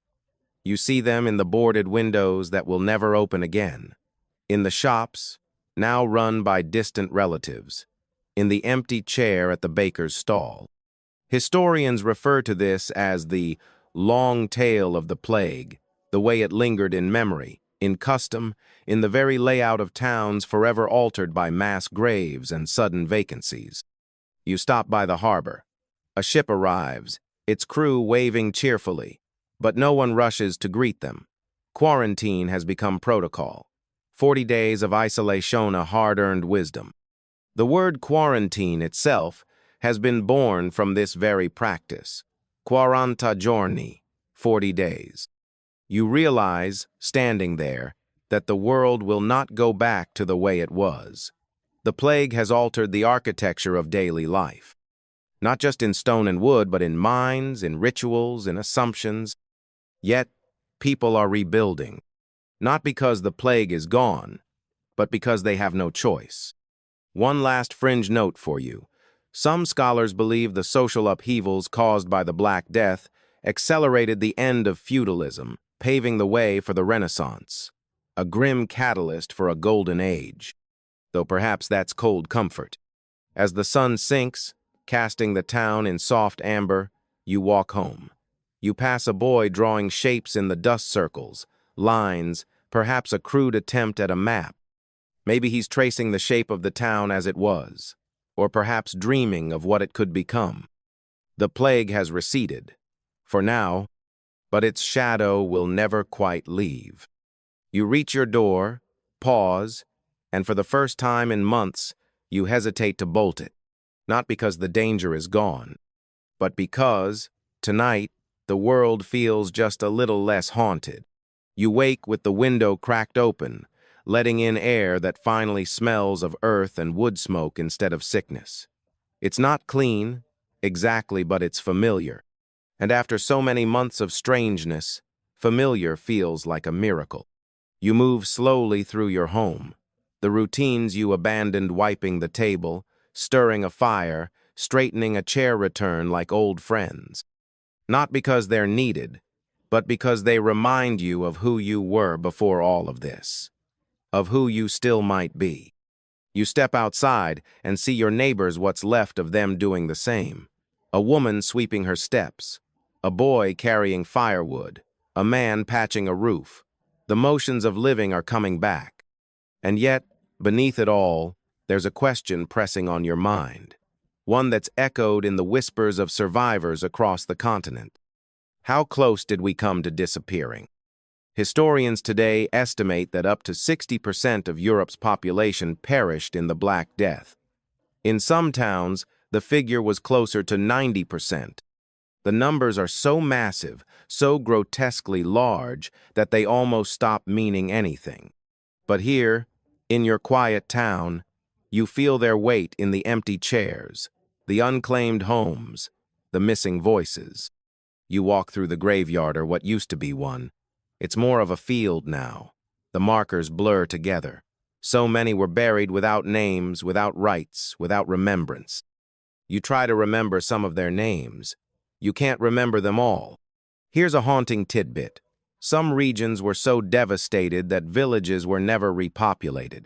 You see them in the boarded windows that will never open again, in the shops, now run by distant relatives, in the empty chair at the baker's stall. Historians refer to this as the long tail of the plague, the way it lingered in memory, in custom, in the very layout of towns forever altered by mass graves and sudden vacancies. You stop by the harbor. A ship arrives, its crew waving cheerfully, but no one rushes to greet them. Quarantine has become protocol. 40 days of isolation, a hard-earned wisdom. The word quarantine itself has been born from this very practice. 40 giorni, 40 days. You realize, standing there, that the world will not go back to the way it was. The plague has altered the architecture of daily life. Not just in stone and wood, but in minds, in rituals, in assumptions. Yet, people are rebuilding. Not because the plague is gone, but because they have no choice. One last fringe note for you. Some scholars believe the social upheavals caused by the Black Death accelerated the end of feudalism, paving the way for the Renaissance, a grim catalyst for a golden age. Though perhaps that's cold comfort. As the sun sinks, casting the town in soft amber, you walk home. You pass a boy drawing shapes in the dust circles, lines, perhaps a crude attempt at a map. Maybe he's tracing the shape of the town as it was, or perhaps dreaming of what it could become. The plague has receded, for now, but its shadow will never quite leave. You reach your door, pause, and for the first time in months, you hesitate to bolt it. Not because the danger is gone, but because, tonight, the world feels just a little less haunted. You wake with the window cracked open, letting in air that finally smells of earth and wood smoke instead of sickness. It's not clean, Exactly, but it's familiar. And after so many months of strangeness, familiar feels like a miracle. You move slowly through your home. The routines you abandoned, wiping the table, stirring a fire, straightening a chair, return like old friends. Not because they're needed, but because they remind you of who you were before all of this, of who you still might be. You step outside and see your neighbors, what's left of them, doing the same. A woman sweeping her steps, a boy carrying firewood, a man patching a roof. The motions of living are coming back. And yet, beneath it all, there's a question pressing on your mind, one that's echoed in the whispers of survivors across the continent. How close did we come to disappearing? Historians today estimate that up to 60% of Europe's population perished in the Black Death. In some towns, the figure was closer to 90%. The numbers are so massive, so grotesquely large, that they almost stop meaning anything. But here, in your quiet town, you feel their weight in the empty chairs, the unclaimed homes, the missing voices. You walk through the graveyard, or what used to be one. It's more of a field now. The markers blur together. So many were buried without names, without rites, without remembrance. You try to remember some of their names. You can't remember them all. Here's a haunting tidbit. Some regions were so devastated that villages were never repopulated.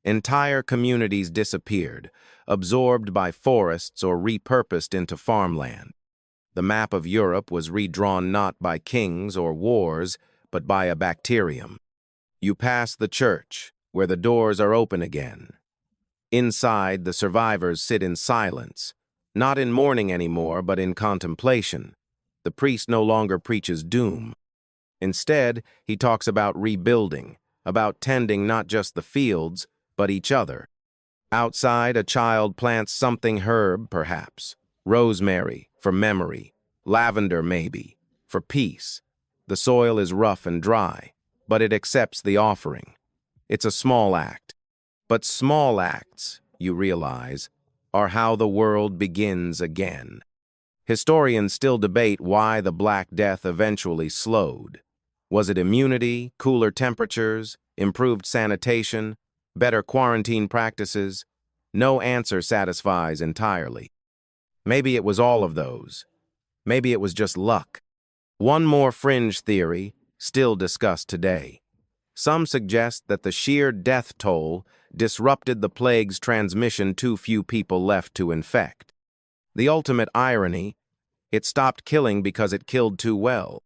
Entire communities disappeared, absorbed by forests or repurposed into farmland. The map of Europe was redrawn not by kings or wars, but by a bacterium. You pass the church, where the doors are open again. Inside, the survivors sit in silence, not in mourning anymore, but in contemplation. The priest no longer preaches doom. Instead, he talks about rebuilding, about tending not just the fields, but each other. Outside, a child plants something, herb, perhaps. Rosemary, for memory. Lavender, maybe, for peace. The soil is rough and dry, but it accepts the offering. It's a small act. But small acts, you realize, are how the world begins again. Historians still debate why the Black Death eventually slowed. Was it immunity, cooler temperatures, improved sanitation, better quarantine practices? No answer satisfies entirely. Maybe it was all of those. Maybe it was just luck. One more fringe theory, still discussed today. Some suggest that the sheer death toll disrupted the plague's transmission, too few people left to infect. The ultimate irony, it stopped killing because it killed too well.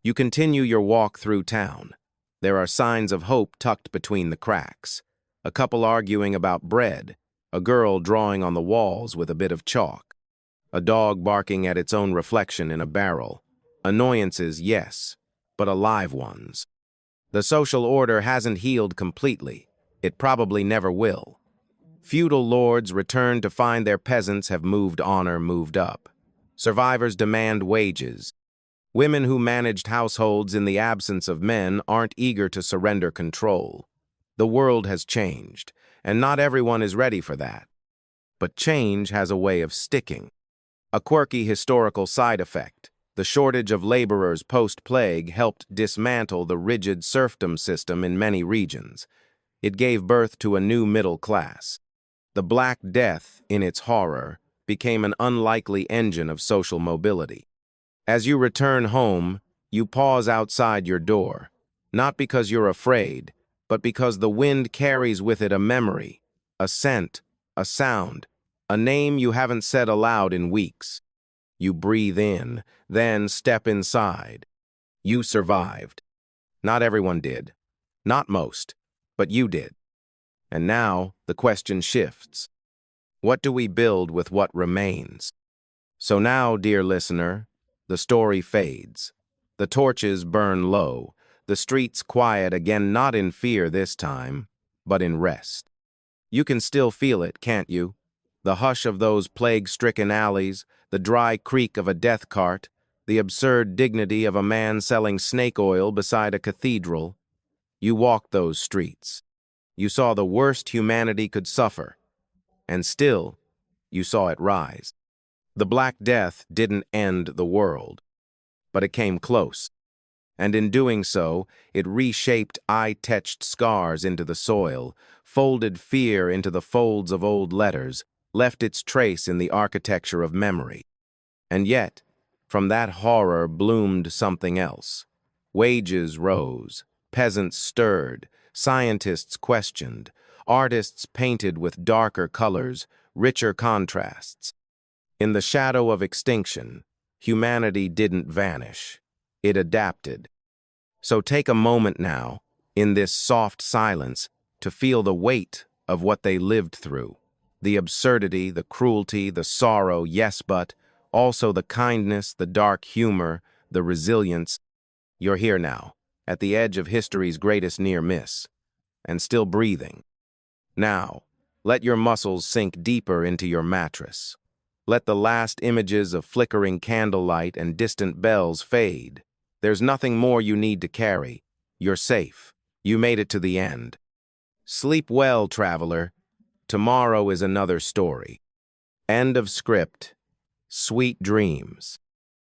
You continue your walk through town. There are signs of hope tucked between the cracks. A couple arguing about bread, a girl drawing on the walls with a bit of chalk, a dog barking at its own reflection in a barrel. Annoyances, yes, but alive ones. The social order hasn't healed completely. It probably never will. Feudal lords return to find their peasants have moved on or moved up. Survivors demand wages. Women who managed households in the absence of men aren't eager to surrender control. The world has changed, and not everyone is ready for that. But change has a way of sticking. A quirky historical side effect. The shortage of laborers post-plague helped dismantle the rigid serfdom system in many regions. It gave birth to a new middle class. The Black Death, in its horror, became an unlikely engine of social mobility. As you return home, you pause outside your door, not because you're afraid, but because the wind carries with it a memory, a scent, a sound, a name you haven't said aloud in weeks. You breathe in, then step inside. You survived. Not everyone did. Not most, but you did. And now the question shifts. What do we build with what remains? So now, dear listener, the story fades. The torches burn low. The streets quiet again, not in fear this time, but in rest. You can still feel it, can't you? The hush of those plague-stricken alleys, the dry creak of a death cart, the absurd dignity of a man selling snake oil beside a cathedral. You walked those streets. You saw the worst humanity could suffer, and still, you saw it rise. The Black Death didn't end the world, but it came close. And in doing so, it reshaped eye-etched scars into the soil, folded fear into the folds of old letters, left its trace in the architecture of memory. And yet, from that horror bloomed something else. Wages rose, peasants stirred, scientists questioned, artists painted with darker colors, richer contrasts. In the shadow of extinction, humanity didn't vanish. It adapted. So take a moment now, in this soft silence, to feel the weight of what they lived through. The absurdity, the cruelty, the sorrow, yes, but also the kindness, the dark humor, the resilience. You're here now, at the edge of history's greatest near miss, and still breathing. Now, let your muscles sink deeper into your mattress. Let the last images of flickering candlelight and distant bells fade. There's nothing more you need to carry. You're safe. You made it to the end. Sleep well, traveler. Tomorrow is another story. End of script. Sweet dreams.